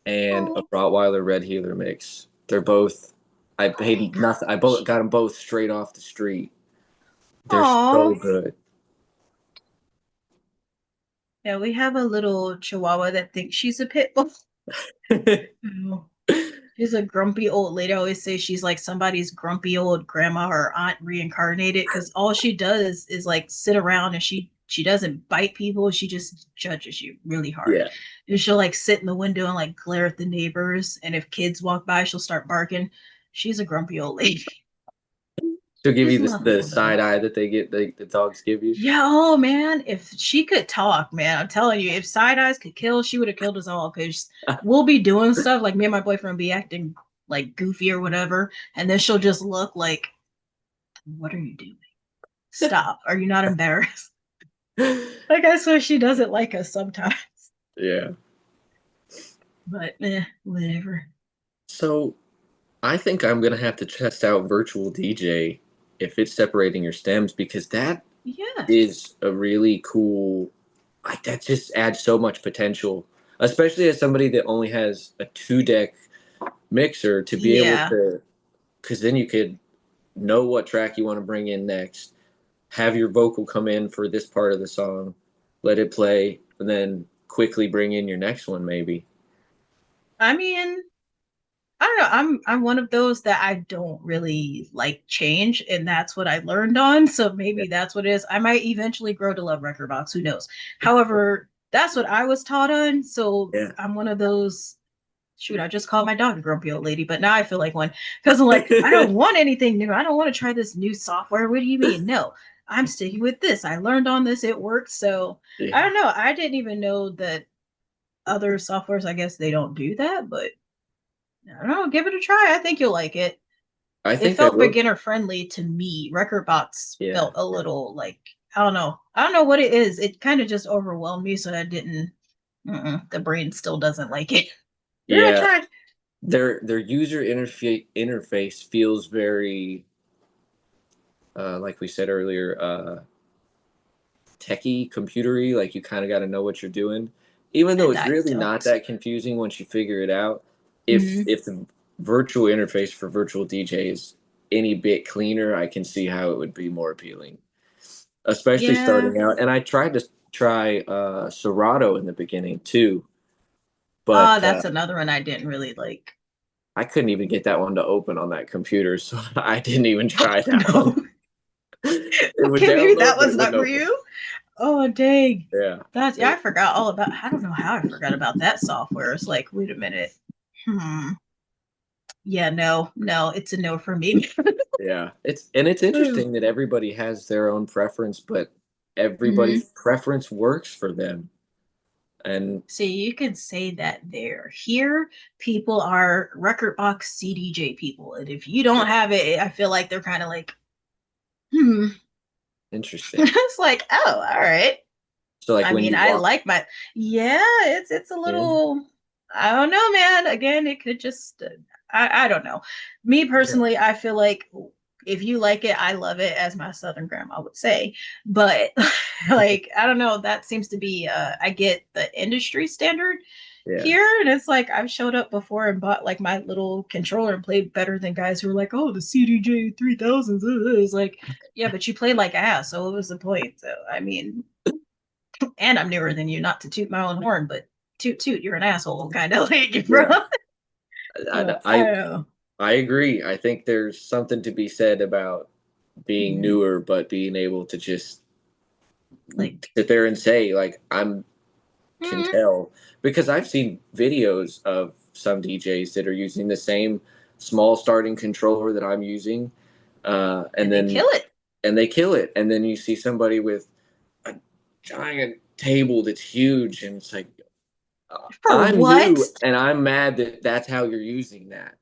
and a Oh, Rottweiler Red Heeler mix. They're both. I oh my paid nothing. I both gosh. got them both straight off the street. They're so Oh, good. yeah, we have a little chihuahua that thinks she's a pit bull. Oh, she's a grumpy old lady. I always say she's like somebody's grumpy old grandma or aunt reincarnated because all she does is like sit around and she doesn't bite people. She just judges you really hard. Yeah, And she'll like sit in the window and like glare at the neighbors. And if kids walk by, she'll start barking. She's a grumpy old lady. she'll give She's you the lovable though. side eye that they get. The dogs give you. Yeah, oh man, if she could talk, man, I'm telling you, if Side Eyes could kill, she would have killed us all. Because we'll be doing stuff like me and my boyfriend be acting like goofy or whatever, and then she'll just look like, "What are you doing? Stop! Are you not embarrassed?" Like I swear she doesn't like us sometimes, Yeah. but whatever. So I think I'm gonna have to test out virtual DJ if it's separating your stems because that Yeah, is a really cool. Like that just adds so much potential, especially as somebody that only has a 2 deck mixer to be able yeah. to, because then you could know what track you want to bring in next, have your vocal come in for this part of the song, let it play, and then quickly bring in your next one maybe. I mean, I don't know. I'm one of those that I don't really like change, and that's what I learned on. So Yeah. maybe that's what it is. I might eventually grow to love record box. Who knows? However, that's what I was taught on. So Yeah. I'm one of those. Shoot, I just called my dog a grumpy old lady, but now I feel like one because I'm like, I don't want anything new. I don't want to try this new software. What do you mean? No, I'm sticking with this. I learned on this. It works. So I Yeah. don't know. I didn't even know that other softwares. I guess they don't do that, but I don't know. Give it a try. I think you'll like it. I It think I felt will. beginner friendly to me. Recordbox Yeah. felt a little like I don't know. I don't know what it is. It kind of just overwhelmed me, so I didn't. The brain still doesn't like it. Give it a Yeah. try. Their user interface feels very like we said earlier, techie, computery, like you kind of got to know what you're doing. Even though it's That really not sucks. that confusing once you figure it out, Mm-hmm. if the virtual interface for virtual DJ is any bit cleaner, I can see how it would be more appealing, especially Yeah. starting out. And I tried to try Serato in the beginning too, but That's another one I didn't really like. I couldn't even get that one to open on that computer, so I didn't even Oh try that one. no. It would Okay, maybe download, that but was it not wouldn't for open. you. Oh dang. Yeah. That's yeah, I It- forgot all about I don't know how I forgot about that software. It's like, wait a minute. Hmm. Yeah, no, no, it's a no for me. yeah. It's interesting that everybody has their own preference, but everybody's Mm-hmm. preference works for them. And So you could say that there. Here, people are record box CDJ people. And if you don't yeah, have it, I feel like they're kind of like, hmm. interesting. It's like, oh, all right. So like I when mean, you I walk like my yeah, it's a in, little I don't know, man. Again, it could just I don't know. Me yeah, personally, I feel like if you like it, I love it, as my southern grandma would say. But like, I don't know, that seems to be I get the industry standard yeah, here, and it's like I've showed up before and bought like my little controller and played better than guys who are like, oh, the CDJ 3000s. It's like, yeah, but you played like ass, so what was the point? So I mean, and I'm newer than you, not to toot my own horn, but toot toot, you're an asshole, kind of like, bro. yeah. So I I don't know. I agree. I think there's something to be said about being Mm, newer, but being able to just like, sit there and say like I'm can mm, tell because I've seen videos of some DJs that are using the same small starting controller that I'm using, and And they then kill it. and they kill it. And then you see somebody with a giant table that's huge, and it's like, For I'm what? you, and I'm mad that that's how you're using that.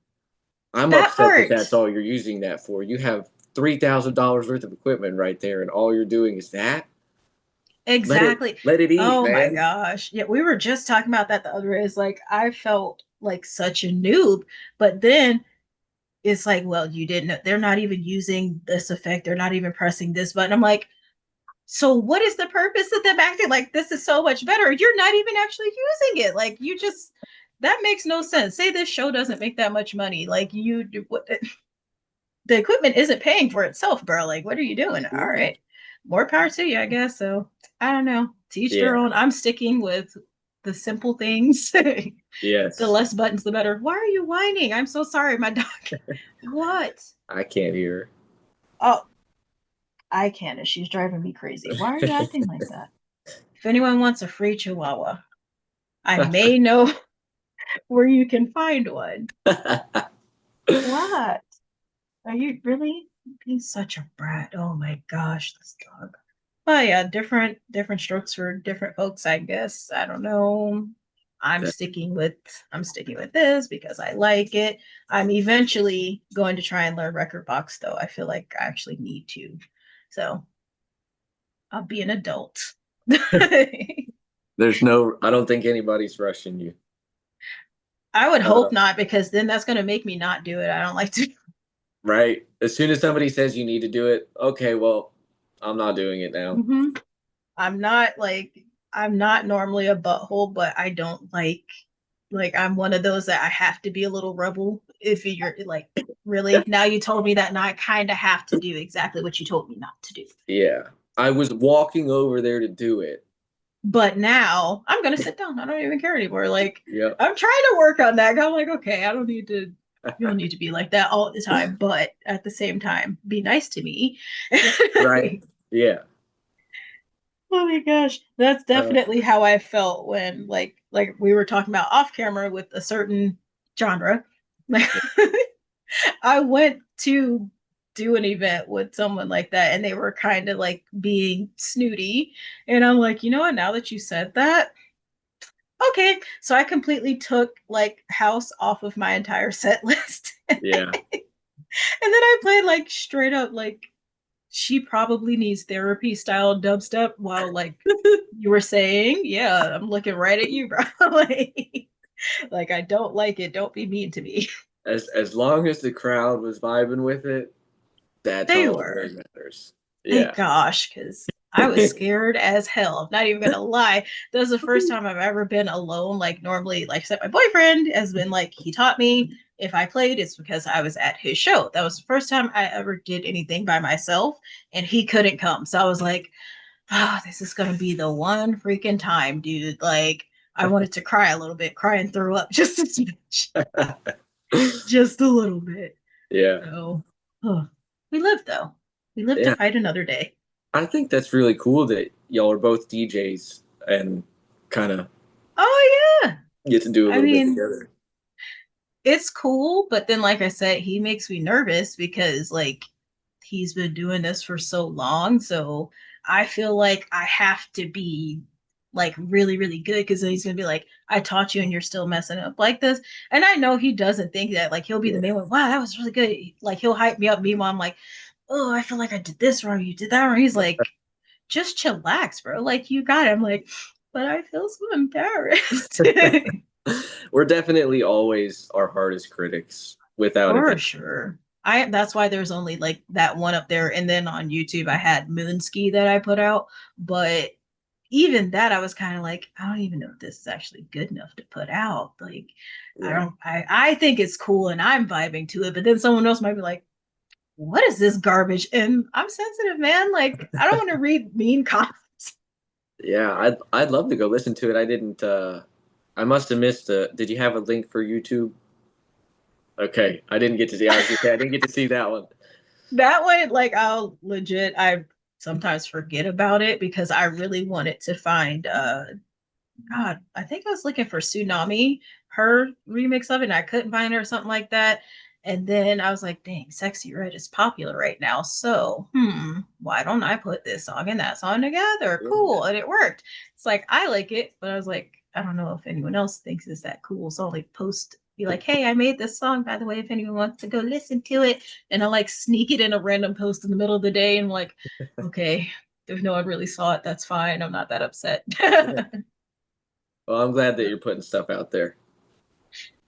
I'm That upset that part. that's all you're using that for. You have $3,000 worth of equipment right there, and all you're doing is that. Exactly. Let it eat, Oh my man. gosh. Yeah, we were just talking about that the other day. It's like I felt like such a noob, but then it's like, well, you didn't know they're not even using this effect. They're not even pressing this button. I'm like, so what is the purpose of them acting like this is so much better? You're not even actually using it. Like you just that makes no sense. Say this show doesn't make that much money. Like you what the equipment isn't paying for itself, bro. Like, what are you doing? All Yeah. right. More power to you, I guess. So I don't know. Teach their Yeah. own. I'm sticking with the simple things. The Yes. less buttons, the better. Why are you whining? I'm so sorry, my dog. What? I can't hear. Oh, I can, and she's driving me crazy. Why are you acting like that? If anyone wants a free chihuahua, I may know where you can find one. What? Are you really being such a brat? Oh my gosh, this dog. Well, yeah, different strokes for different folks, I guess. I don't know. I'm That- sticking with I'm sticking with this because I like it. I'm eventually going to try and learn record box though. I feel like I actually need to. So I'll be an adult. There's no, I don't think anybody's rushing you. I would Uh, hope not because then that's going to make me not do it. I don't like to. right? As soon as somebody says you need to do it, okay, well, I'm not doing it now. Mhm. I'm not like I'm not normally a butthole, but I don't like I'm one of those that I have to be a little rebel. If you're like, really, now you told me that, and I kind of have to do exactly what you told me not to do. Yeah. I was walking over there to do it. But now I'm gonna sit down. I don't even care anymore. Like Yep. I'm trying to work on that. I'm like, okay, I don't need to. You don't need to be like that all the time, but at the same time, be nice to me. Right. Yeah. Oh my gosh, that's Uh, definitely how I felt when like we were talking about off camera with a certain genre. Like I went to do an event with someone like that and they were kind of like being snooty and I'm like, "You know what? Now that you said that, okay." So I completely took like house off of my entire set list. And yeah. then I played like straight up like she probably needs therapy style dubstep while like you were saying, yeah, I'm looking right at you, bro. like I don't like it. Don't be mean to me. As long as the crowd was vibing with it, that's They all that were. really matters. Thank Yeah. gosh, because I was scared as hell. I'm not even gonna lie. That was the first time I've ever been alone. Like normally, like I said, my boyfriend has been like he taught me if I played, it's because I was at his show. That was the first time I ever did anything by myself, and he couldn't come. So I was like, oh, this is gonna be the one freaking time, dude. Like I wanted to cry a little bit, cry and throw up just as much, just a little bit. Yeah. So, oh, we lived though. We lived to Yeah. fight another day. I think that's really cool that y'all are both DJs and kind of Oh yeah. get to do a I little bit mean, together. it's cool, but then like I said, he makes me nervous because like he's been doing this for so long. So I feel like I have to be like really, really good because then he's gonna be like, I taught you and you're still messing up like this. And I know he doesn't think that. Like he'll be the Yeah. main one, wow, that was really good. Like he'll hype me up. Meanwhile, I'm like, oh, I feel like I did this wrong. You did that wrong. He's like, just chillax, bro. Like you got it. I'm like, but I feel so embarrassed. We're definitely always our hardest critics, without a For doubt. sure. I that's why there's only like that one up there. And then on YouTube I had Moonski that I put out. But even that I was kind of like, I don't even know if this is actually good enough to put out. Like Yeah. I think it's cool and I'm vibing to it, but then someone else might be like, what is this garbage? And I'm sensitive, man. Like I don't want to read mean comments. Yeah, I'd love to go listen to it. I didn't I must have missed did you have a link for YouTube? Okay. I didn't get to see I was gonna say I didn't get to see that one. That one, like I'll legit I sometimes forget about it because I really wanted to find God, I think I was looking for Tsunami, her remix of it, and I couldn't find her or something like that. And then I was like, dang, Sexy Red is popular right now. So, why don't I put this song and that song together? Yeah. Cool. And it worked. It's like, I like it, but I was like, I don't know if anyone else thinks it's that cool. So I'll like post, be like, hey, I made this song, by the way, if anyone wants to go listen to it. And I'll like sneak it in a random post in the middle of the day and like, okay, if no one really saw it, that's fine. I'm not that upset. Yeah. Well, I'm glad that you're putting stuff out there.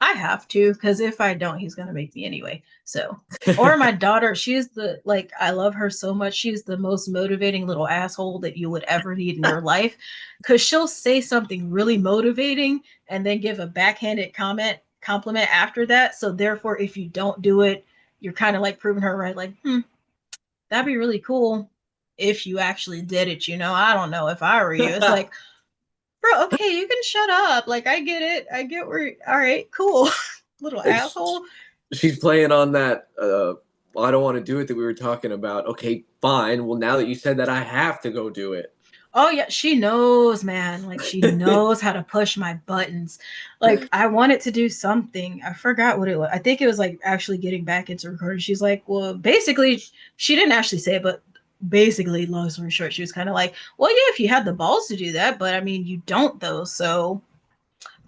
I have to, because if I don't, he's gonna make me anyway. So, or my daughter, she's the like, I love her so much. She's the most motivating little asshole that you would ever need in your life, because she'll say something really motivating and then give a backhanded compliment after that. So therefore, if you don't do it, you're kind of like proving her right. Like, that'd be really cool if you actually did it. I don't know if I were you. It's like, bro, okay, you can shut up. Like, I get it. I get where. All right, cool, little asshole. She's playing on that. Well, I don't want to do it that we were talking about. Okay, fine. Well, now that you said that, I have to go do it. Oh yeah, she knows, man. Like she knows how to push my buttons. Like I wanted to do something. I forgot what it was. I think it was like actually getting back into recording. She's like, well, basically, she didn't actually say it, but basically, long story short, she was kind of like, well, yeah, if you had the balls to do that, but I mean, you don't though. So,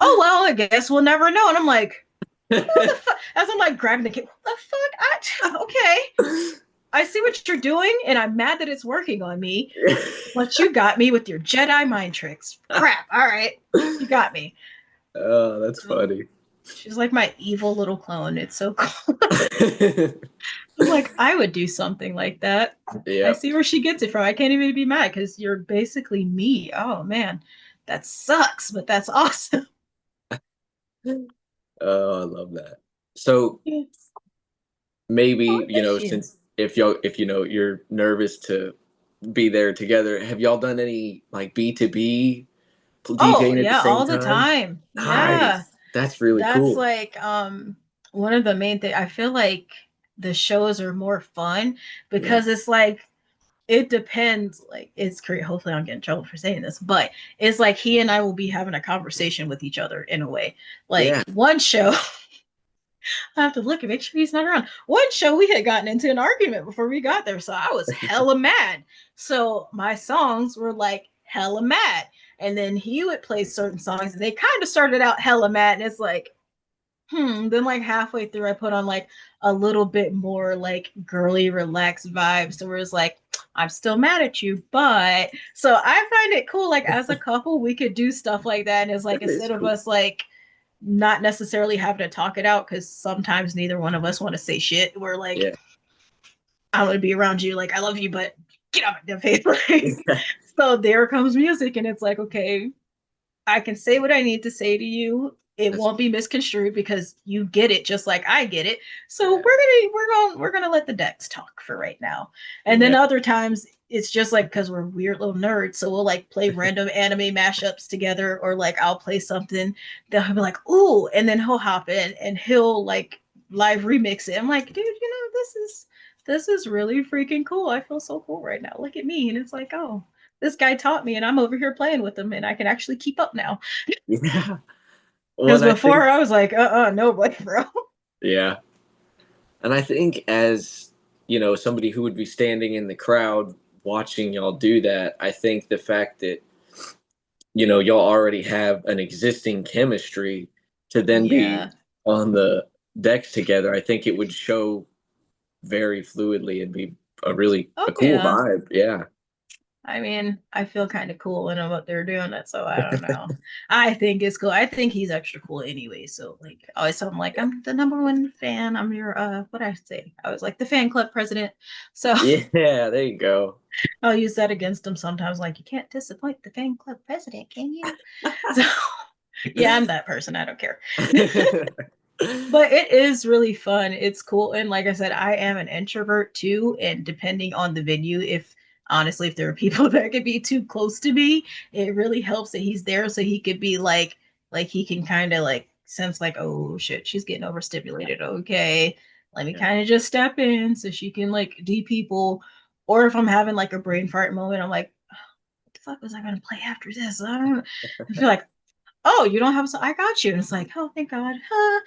oh well, I guess we'll never know. And I'm like, what the fuck? As I'm like grabbing the kid, what the fuck? Okay. I see what you're doing, and I'm mad that it's working on me. But you got me with your Jedi mind tricks. Crap. All right. You got me. Oh, that's So funny. she's like my evil little clone. It's so cool. I'm like, I would do something like that. I Yep. see where she gets it from. I can't even be mad because you're basically me. Oh, man. That sucks, but that's awesome. Oh, I love that. So Yeah. Oh, maybe, thank you. since if you're nervous to be there together, have y'all done any like B2B Oh, DJing at the yeah, same all the time? time. Yeah. Nice. That's really That's cool. like one of the main things. I feel like the shows are more fun Yeah. because it's like it depends. Like it's great. Hopefully, I don't get in trouble for saying this, but it's like he and I will be having a conversation with each other in a way. Like Yeah. one show, I have to look and make sure he's not around. One show we had gotten into an argument before we got there, so I was hella mad. So my songs were like hella mad, and then he would play certain songs, and they kind of started out hella mad, and it's like then like halfway through I put on like a little bit more like girly relaxed vibes. So where it's like, I'm still mad at you, but so I find it cool. Like as a couple, we could do stuff like that. And it's like That is instead of cool. us like not necessarily having to talk it out, because sometimes neither one of us want to say shit. We're like, Yeah. I want to be around you, like I love you, but get off my face. So there comes music, and it's like, okay, I can say what I need to say to you. It That's won't be misconstrued because you get it just like I get it. So yeah. we're gonna let the decks talk for right now. And then Yeah. other times it's just like because we're weird little nerds, so we'll like play random anime mashups together, or like I'll play something that he'll be like, ooh, and then he'll hop in and he'll like live remix it. I'm like, dude, this is really freaking cool. I feel so cool right now. Look at me. And it's like, oh, this guy taught me and I'm over here playing with him and I can actually keep up now. Yeah. Well, Because and I before think I was like, no way, bro. yeah. And I think as, somebody who would be standing in the crowd watching y'all do that, I think the fact that, y'all already have an existing chemistry to then be Yeah. on the decks together, I think it would show very fluidly and be a Oh cool yeah. vibe. Yeah. I mean, I feel kind of cool in what they're doing it, so I don't know. I think it's cool. I think he's extra cool anyway. So like I always tell him like I'm the number one fan. I'm your what I say. I was like the fan club president. So Yeah, there you go. I'll use that against him sometimes. Like you can't disappoint the fan club president, can you? So yeah, I'm that person. I don't care. But it is really fun. It's cool. And like I said, I am an introvert too. And depending on the venue, if honestly, if there are people that could be too close to me, it really helps that he's there so he could be like he can kind of like sense like, oh shit, she's getting overstimulated. Okay. Let me Yeah. kind of just step in so she can like de people. Or if I'm having like a brain fart moment, I'm like, what the fuck was I gonna play after this? I don't I feel like, oh, you don't have so I got you. And it's like, oh thank God. Huh.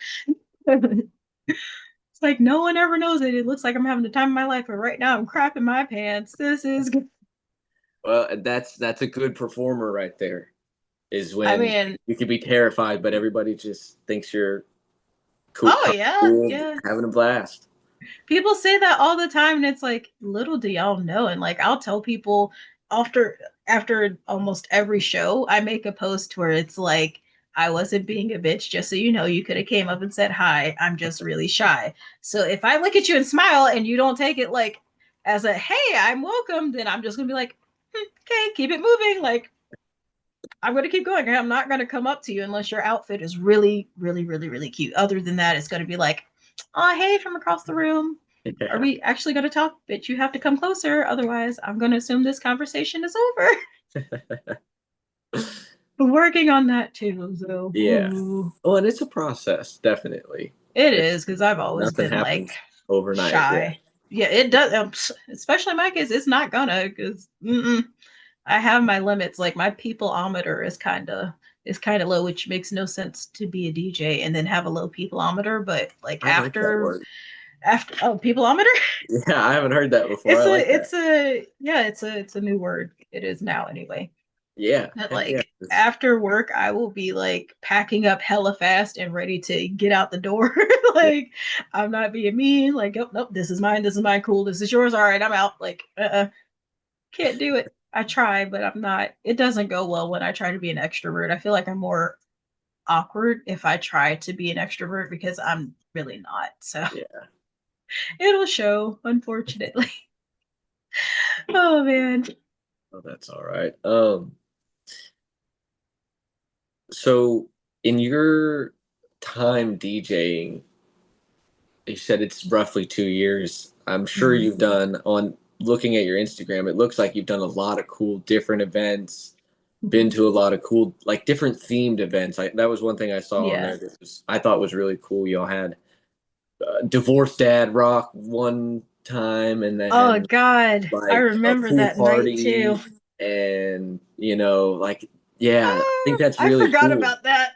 It's like no one ever knows it. It looks like I'm having the time of my life, but right now I'm crapping my pants. This is good. Well, that's a good performer right there. Is I when mean, you could be terrified, but everybody just thinks you're cool, oh yeah, cool, yeah. having a blast. People say that all the time, and it's like, little do y'all know. And like, I'll tell people after after almost every show, I make a post where it's like, I wasn't being a bitch, just so you know. You could have came up and said hi. I'm just really shy. So if I look at you and smile, and you don't take it like as a hey, I'm welcome, then I'm just gonna be like, okay, keep it moving. Like I'm gonna keep going. I'm not gonna come up to you unless your outfit is really, really, really, really cute. Other than that, it's gonna be like, oh hey, from across the room. Are Yeah. we actually gonna talk? Bitch, you have to come closer. Otherwise, I'm gonna assume this conversation is over. But working on that too, so Yeah. ooh. Oh, and it's a process, definitely. It It, is because I've always nothing been like happens overnight. Yeah. shy. Yeah, it does. Especially in my case, it's not gonna because I have my limits. Like my peopleometer is kind of low, which makes no sense to be a DJ and then have a low peopleometer. But like I like that word. after peopleometer, Yeah, I haven't heard that before. it's I a like that. it's a yeah it's a new word. It is now anyway. Yeah. That Heck yeah. like after work, I will be like packing up hella fast and ready to get out the door. Yeah. Like I'm not being mean. Like nope, this is mine. This is mine. Cool. This is yours. All right, I'm out. Like can't do it. I try, but I'm not. It doesn't go well when I try to be an extrovert. I feel like I'm more awkward if I try to be an extrovert because I'm really not. So Yeah. it'll show, unfortunately. Oh man. Oh, that's all right. So in your time DJing, you said it's roughly 2 years. I'm sure Mhm. you've done on looking at your Instagram, it looks like you've done a lot of cool different events, been to a lot of cool like different themed events. That was one thing I saw on Yeah. there that I thought was really cool. Y'all had divorced dad rock one time, and Oh then God. I like a remember pool that night party, too. and like yeah, I think that's I really forgot cool. about that.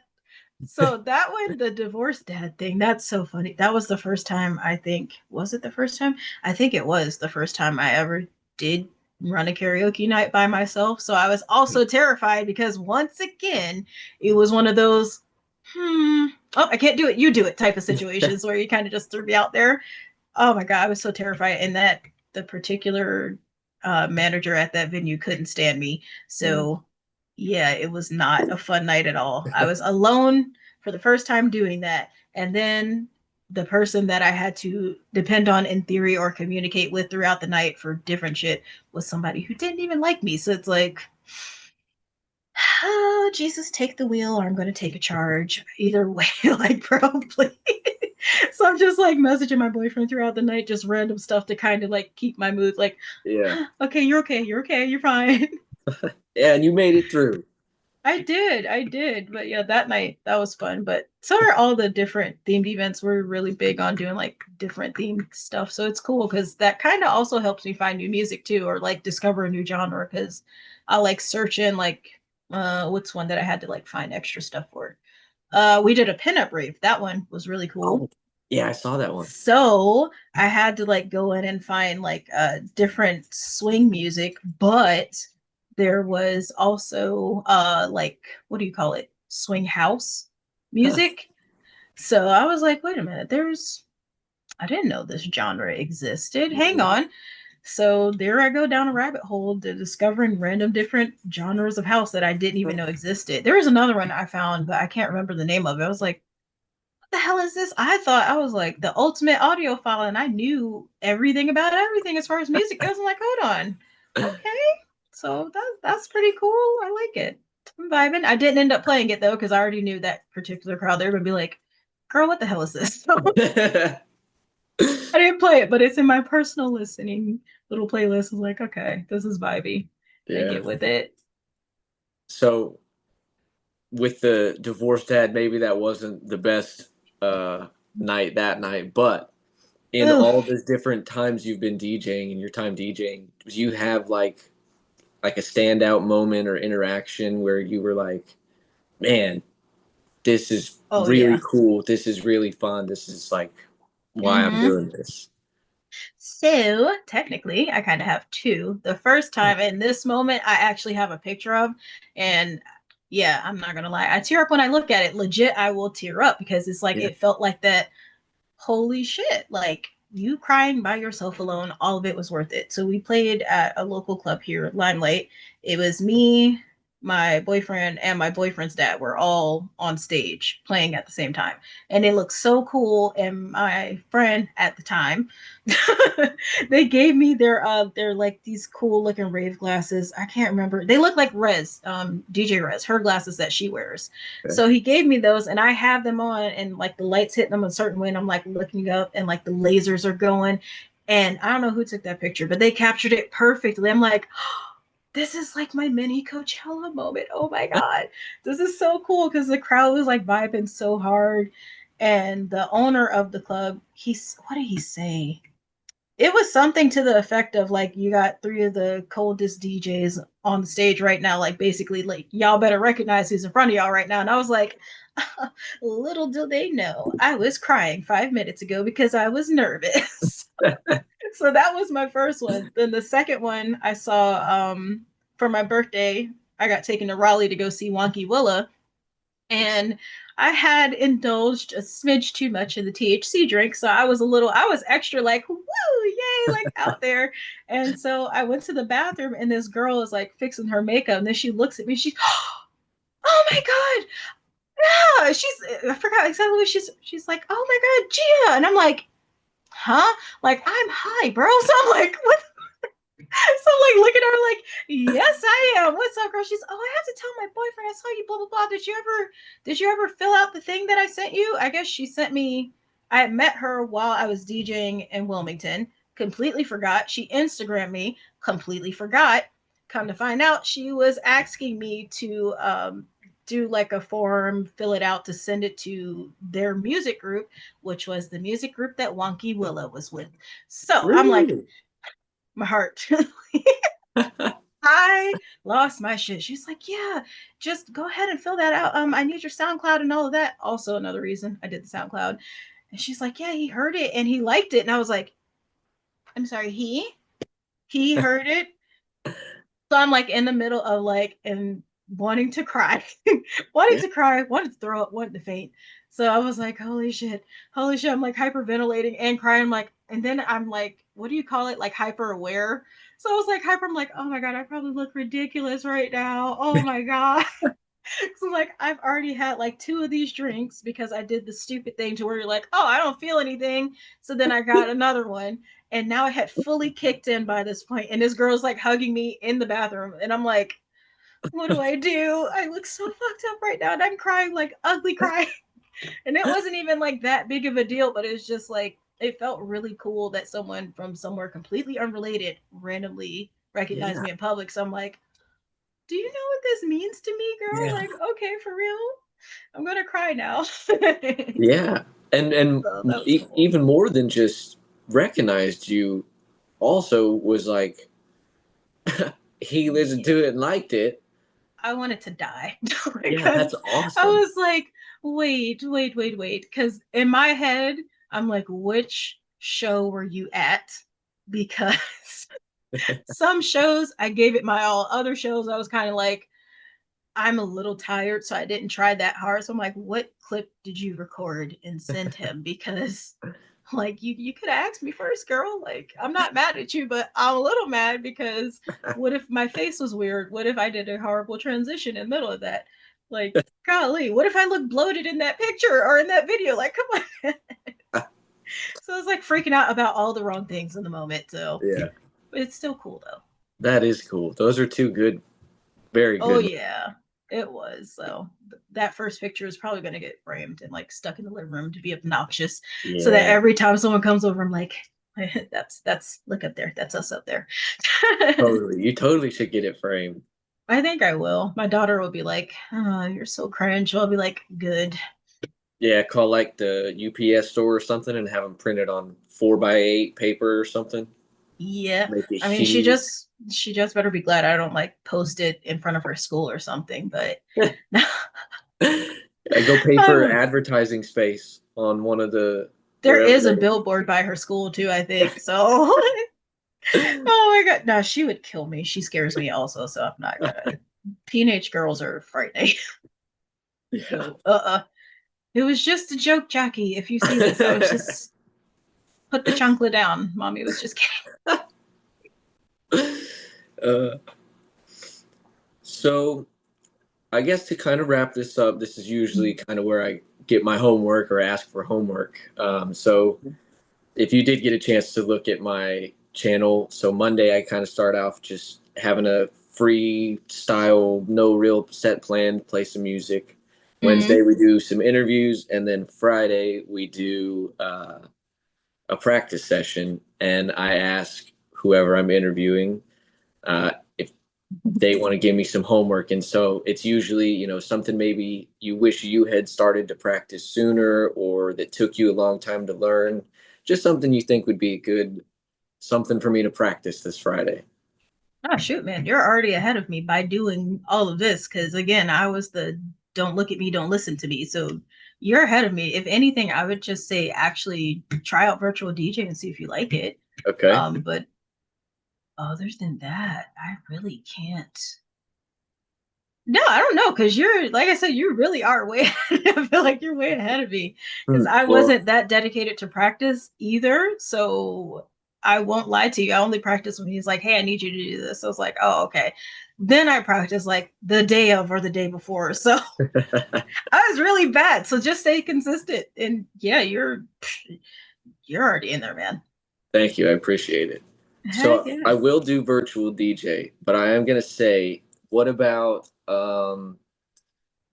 So that one, the divorced dad thing, that's so funny. That was the first time I think. Was it the first time? I think it was the first time I ever did run a karaoke night by myself. So I was also terrified because once again, it was one of those, oh, I can't do it, you do it type of situations where you kind of just threw me out there. Oh my god, I was so terrified, and that the particular manager at that venue couldn't stand me. Mm. So yeah, it was not a fun night at all. I was alone for the first time doing that, and then the person that I had to depend on in theory or communicate with throughout the night for different shit was somebody who didn't even like me. So it's like, oh Jesus, take the wheel, or I'm going to take a charge. Either way, like probably. So I'm just like messaging my boyfriend throughout the night, just random stuff to kind of like keep my mood like, Yeah, okay, you're okay, you're okay, you're fine. yeah, and you made it through. I did. But yeah, that night that was fun. But so are all the different themed events. We're really big on doing like different themed stuff. So it's cool because that kind of also helps me find new music too, or like discover a new genre. Because I like search in like what's one that I had to like find extra stuff for. We did a pinup rave. That one was really cool. Oh, yeah, I saw that one. So I had to like go in and find like different swing music, but there was also like what do you call it? Swing house Huh. music. So I was like, wait a minute, there's I didn't know this genre existed. Hang Mhm. on. So there I go down a rabbit hole to discovering random different genres of house that I didn't even know existed. There was another one I found, but I can't remember the name of it. I was like, the hell is this? I thought I was like the ultimate audiophile and I knew everything about everything as far as music goes. I'm like, hold on. Okay. So that's pretty cool. I like it. I'm vibing. I didn't end up playing it though, because I already knew that particular crowd. They're gonna be like, girl, what the hell is this? So I didn't play it, but it's in my personal listening little playlist. I was like, okay, this is vibey. I Yeah. get with it. So with the divorced dad, maybe that wasn't the best uh night that night, but in Ugh. all the different times you've been DJing and your time DJing, do you have like a standout moment or interaction where you were like, man, this is Oh really yeah. cool. This is really fun. This is like why I'm Mm-hmm. doing this. So technically, I kind of have two. The first time in this moment, I actually have a picture of, and yeah, I'm not gonna lie, I tear up when I look at it. Legit, I will tear up because it's like Yeah. it felt like that. Holy shit! Like you crying by yourself alone, all of it was worth it. So we played at a local club here, Limelight. It was me, my boyfriend, and my boyfriend's dad were all on stage playing at the same time, and it looked so cool. And my friend at the time they gave me their like these cool looking rave glasses. I can't remember. They look like Rez, DJ Rez, her glasses that she wears. Okay. So he gave me those and I have them on and like the lights hitting them a certain way and I'm like looking up and like the lasers are going. And I don't know who took that picture, but they captured it perfectly. I'm like, oh, this is like my mini Coachella moment. Oh my God. This is so cool because the crowd was like vibing so hard. And the owner of the club, what did he say? It was something to the effect of like you got three of the coldest DJs on the stage right now, like basically like y'all better recognize who's in front of y'all right now. And I was like, little do they know, I was crying 5 minutes ago because I was nervous. So that was my first one. Then the second one I saw for my birthday, I got taken to Raleigh to go see Wonky Willa and I had indulged a smidge too much in the THC drink, so I was extra like, woo, yay, like out there. And so I went to the bathroom, and this girl is like fixing her makeup, and then she looks at me, she's, oh my God, yeah, I forgot exactly what she's like, oh my God, Gia, and I'm like, huh? Like I'm high, bro. So I'm like, what? So I'm like looking at her like, yes, I am. What's up, girl? She's, oh, I have to tell my boyfriend I saw you, blah blah blah. Did you ever fill out the thing that I sent you? I guess she sent me. I had met her while I was DJing in Wilmington. Completely forgot. She Instagrammed me. Completely forgot. Come to find out, she was asking me to do like a form, fill it out to send it to their music group, which was the music group that Wonky Willow was with. So I'm like, Really? my heart. I lost my shit. She's like, yeah, just go ahead and fill that out. I need your SoundCloud and all of that. Also, another reason I did the SoundCloud. And she's like, yeah, he heard it and he liked it. And I was like, I'm sorry, he heard it. So I'm like in the middle of like and wanting to cry, wanting Yeah. to cry, wanting to throw up, wanting to faint. So I was like, holy shit. I'm like hyperventilating and crying. I'm like, and then I'm like, what do you call it? Like hyper aware. So I was like hyper. I'm like, oh my God, I probably look ridiculous right now. Oh my God. So like I've already had like two of these drinks because I did the stupid thing to where you're like, oh, I don't feel anything. So then I got another one. And now I had fully kicked in by this point, and this girl's like hugging me in the bathroom, and I'm like, "What do I do? I look so fucked up right now, and I'm crying like ugly crying." And it wasn't even like that big of a deal, but it's just like it felt really cool that someone from somewhere completely unrelated randomly recognized Yeah. me in public. So I'm like, "Do you know what this means to me, girl? Yeah. Like, okay, for real? I'm gonna cry now." Yeah. And So that was cool. even more than just recognized you, also was like he listened Yeah. to it and liked it. I wanted to die Yeah, because that's I awesome. was like, wait. Because in my head, I'm like, which show were you at? Because some shows I gave it my all, other shows I was kind of like, I'm a little tired, so I didn't try that hard. So I'm like, what clip did you record and send him? Because like you could have asked me first, girl. Like I'm not mad at you, but I'm a little mad because what if my face was weird? What if I did a horrible transition in the middle of that? Like, golly, what if I look bloated in that picture or in that video? Like, come on. So I was like freaking out about all the wrong things in the moment. So, Yeah. but it's still cool though. That is cool. Those are two good, very Oh good. yeah, it was. So that first picture is probably gonna get framed and like stuck in the living room to be obnoxious, so that Yeah. every time someone comes over, I'm like, that's look up there. That's us up there. Totally. You totally should get it framed. I think I will. My daughter will be like, "Oh, you're so cringe." I'll be like, "Good." Yeah, call like the UPS store or something and have them printed on 4x8 paper or something. Yep. Make it I mean, she huge. just she just better be glad I don't like post it in front of her school or something. But Go pay I for will. advertising space on one of the. There wherever is a they. billboard by her school too, I think. So oh my god. No, she would kill me. She scares me also, so I'm not gonna. Teenage girls are frightening. Yeah. So, it was just a joke, Jackie. If you see this, I was just put the chunkla down. Mommy was just kidding. uh, so I guess to kind of wrap this up, this is usually kind of where I get my homework or ask for homework. So if you did get a chance to look at my channel, so Monday I kind of start off just having a free style, no real set plan, play some music. Mm-hmm. Wednesday we do some interviews, and then Friday we do a practice session, and I ask whoever I'm interviewing if they want to give me some homework. And so it's usually, something maybe you wish you had started to practice sooner or that took you a long time to learn. Just something you think would be a good something for me to practice this Friday. Oh shoot, man, you're already ahead of me by doing all of this. Because again, I was the don't look at me, don't listen to me. So you're ahead of me. If anything, I would just say actually try out virtual DJ and see if you like it. Okay. But other than that, I really can't. No, I don't know because you're like I said, you really are way. I feel like you're way ahead of me because I Well, wasn't that dedicated to practice either. So I won't lie to you. I only practiced when he's like, "Hey, I need you to do this." I was like, "Oh, okay." Then I practiced like the day of or the day before. So I was really bad. So just stay consistent, and yeah, you're already in there, man. thank you. I appreciate it. Heck So I yeah. will do virtual DJ, but I am going to say, what about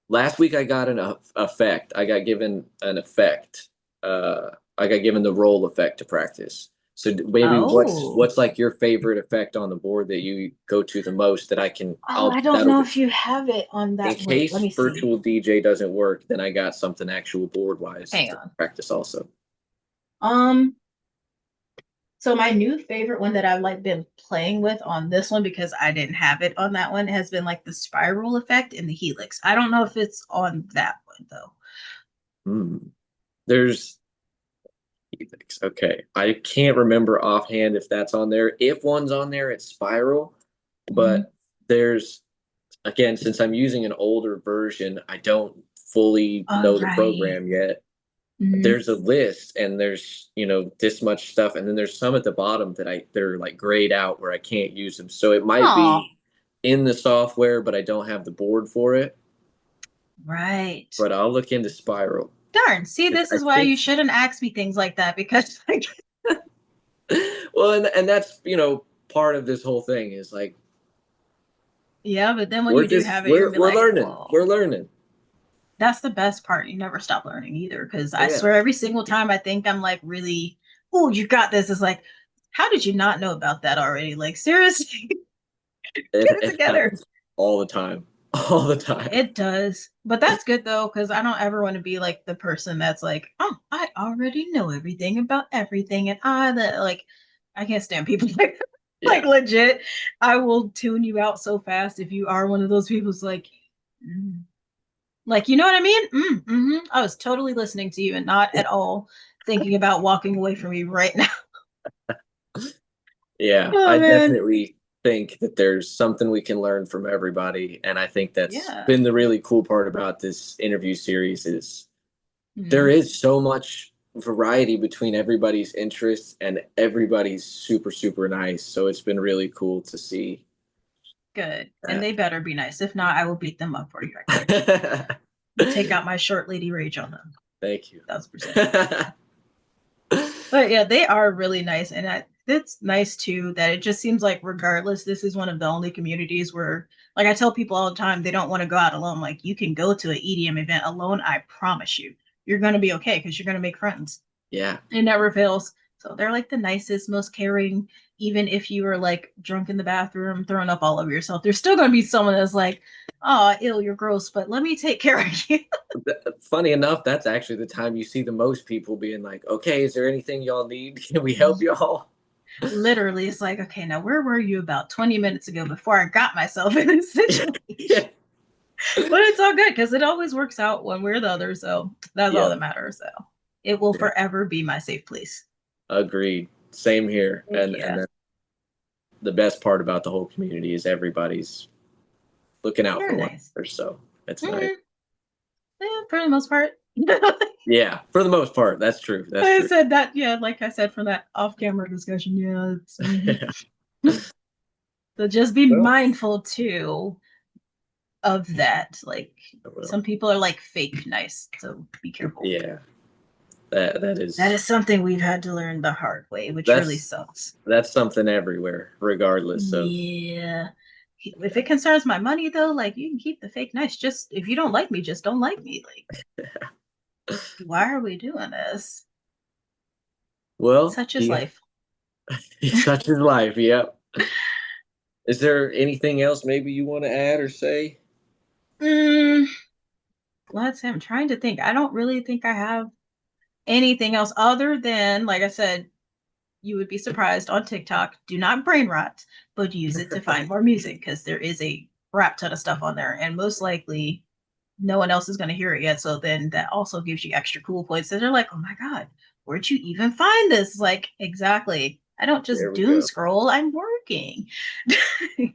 last week I got an effect. I got given an effect. I got given the roll effect to practice. So maybe what's Oh. what's like your favorite effect on the board that you go to the most that I can Oh, I'll I don't that'll know be if you have it on in that. Wait, let case me see. virtual DJ doesn't work, then I got something actual board wise Hang to on. practice also. Um, so my new favorite one that I've like been playing with on this one because I didn't have it on that one has been like the spiral effect and the helix. I don't know if it's on that one though. Hmm. There's Helix. Okay. I can't remember offhand if that's on there. If one's on there, it's Spiral. Mm-hmm. But there's, again, since I'm using an older version, I don't fully All know the right. program yet. Mm-hmm. There's a list and there's, this much stuff. And then there's some at the bottom they're like grayed out where I can't use them. So it might Oh, be in the software, but I don't have the board for it. right. But I'll look into Spiral. Darn. See, this I is why think you shouldn't ask me things like that because like well, and that's part of this whole thing is like yeah, but then when you do have it, you're gonna be we're like, learning. We're whoa. learning. That's the best part. You never stop learning either. Because I Yeah. swear, every single time I think I'm like really, oh, you got this. It's like, how did you not know about that already? Like, seriously, get it It together. happens all the time. All the time. It does. But that's good though, because I don't ever want to be like the person that's like, oh, I already know everything about everything. And like, I can't stand people like Yeah. legit. I will tune you out so fast if you are one of those people who's like, mm. Like, you know what I mean? I was totally listening to you and not at all thinking about walking away from you right now. Yeah. Oh I man. definitely think that there's something we can learn from everybody. And I think that's Yeah. been the really cool part about this interview series is there Mm, is so much variety between everybody's interests and everybody's super, super nice. So it's been really cool to see good. And that. they better be nice. If not, I will beat them up for you. I guarantee. Take out my short lady rage on them. Thank you. 1000%. But yeah, they are really nice. And it's nice too that it just seems like, regardless, this is one of the only communities where, like, I tell people all the time, they don't want to go out alone. Like, you can go to an EDM event alone. I promise you, you're going to be okay because you're going to make friends. Yeah. It never fails. So they're like the nicest, most caring. Even if you were like drunk in the bathroom, throwing up all over yourself, there's still going to be someone that's like, oh, ill, you're gross, but let me take care of you. Funny enough, that's actually the time you see the most people being like, okay, is there anything y'all need? Can we help y'all? Literally, it's like, okay, now where were you about 20 minutes ago before I got myself in this Yeah. situation? But it's all good because it always works out one way or the other. So that's all Yeah. that matters. So It will Yeah. forever be my safe place. Agreed. Same here. And Yeah. then the best part about the whole community is everybody's looking out Very for one nice. another. So it's nice. Mm-hmm. Yeah, for the most part. Yeah, for the most part, that's true. That's I true. said that, yeah, like I said from that off-camera discussion, yeah. So just be Well, mindful too of that. Like well, some people are like fake nice, so be careful. yeah, that That is is something we've had to learn the hard way, which really that's sucks. that's something everywhere, regardless of. Yeah. If it concerns my money though, like you can keep the fake nice. Just if you don't like me, just don't like me. Like, why are we doing this? Well, Such is life. such is life. Yep. Is there anything else maybe you want to add or say? Mm, let's see. I'm trying to think. I don't really think I have anything else other than, like I said, you would be surprised on TikTok. Do not brain rot, but use it to find more music because there is a crap ton of stuff on there, and most likely no one else is going to hear it yet. So then that also gives you extra cool points. So they're like, oh my god, where'd you even find this? Like, exactly. I don't There just we doom go. scroll. I'm working.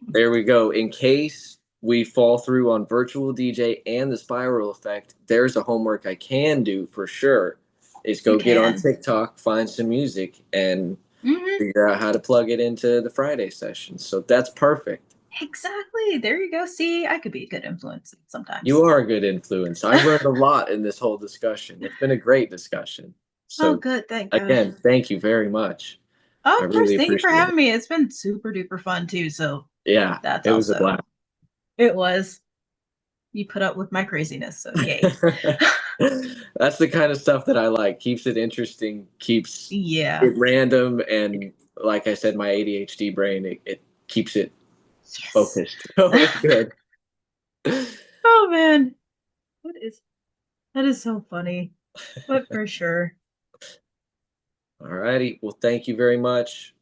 There we go. In case we fall through on virtual DJ and the spiral effect, there's a homework I can do for sure. Is You go get on can. TikTok, find some music, and Mm-hmm. figure out how to plug it into the Friday session. So that's perfect. Exactly. There you go. See, I could be a good influence You sometimes. are a good influence. I've learned a lot in this whole discussion. It's been a great discussion. Oh, So, good. Thank God. again, thank you very much. Oh, I of course. really Thank you for appreciate it. having me. It's been super duper fun too. So Yeah, that's it was a also, blast. it was. You put up with my craziness. So yay. That's the kind of stuff that I like. Keeps it interesting, keeps Yeah. it random, and like I said, my ADHD brain, it keeps it Yes. focused. So it's good. Oh man. What is that is so funny. But for sure. All righty. Well, thank you very much.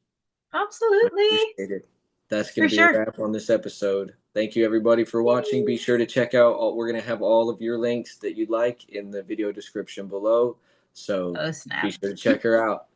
I Absolutely. appreciate it. That's going For to be a sure. wrap on this episode. Thank you, everybody, for watching. Be sure to check out we're going to have all of your links that you'd like in the video description below. So Oh be snap. sure to check her out.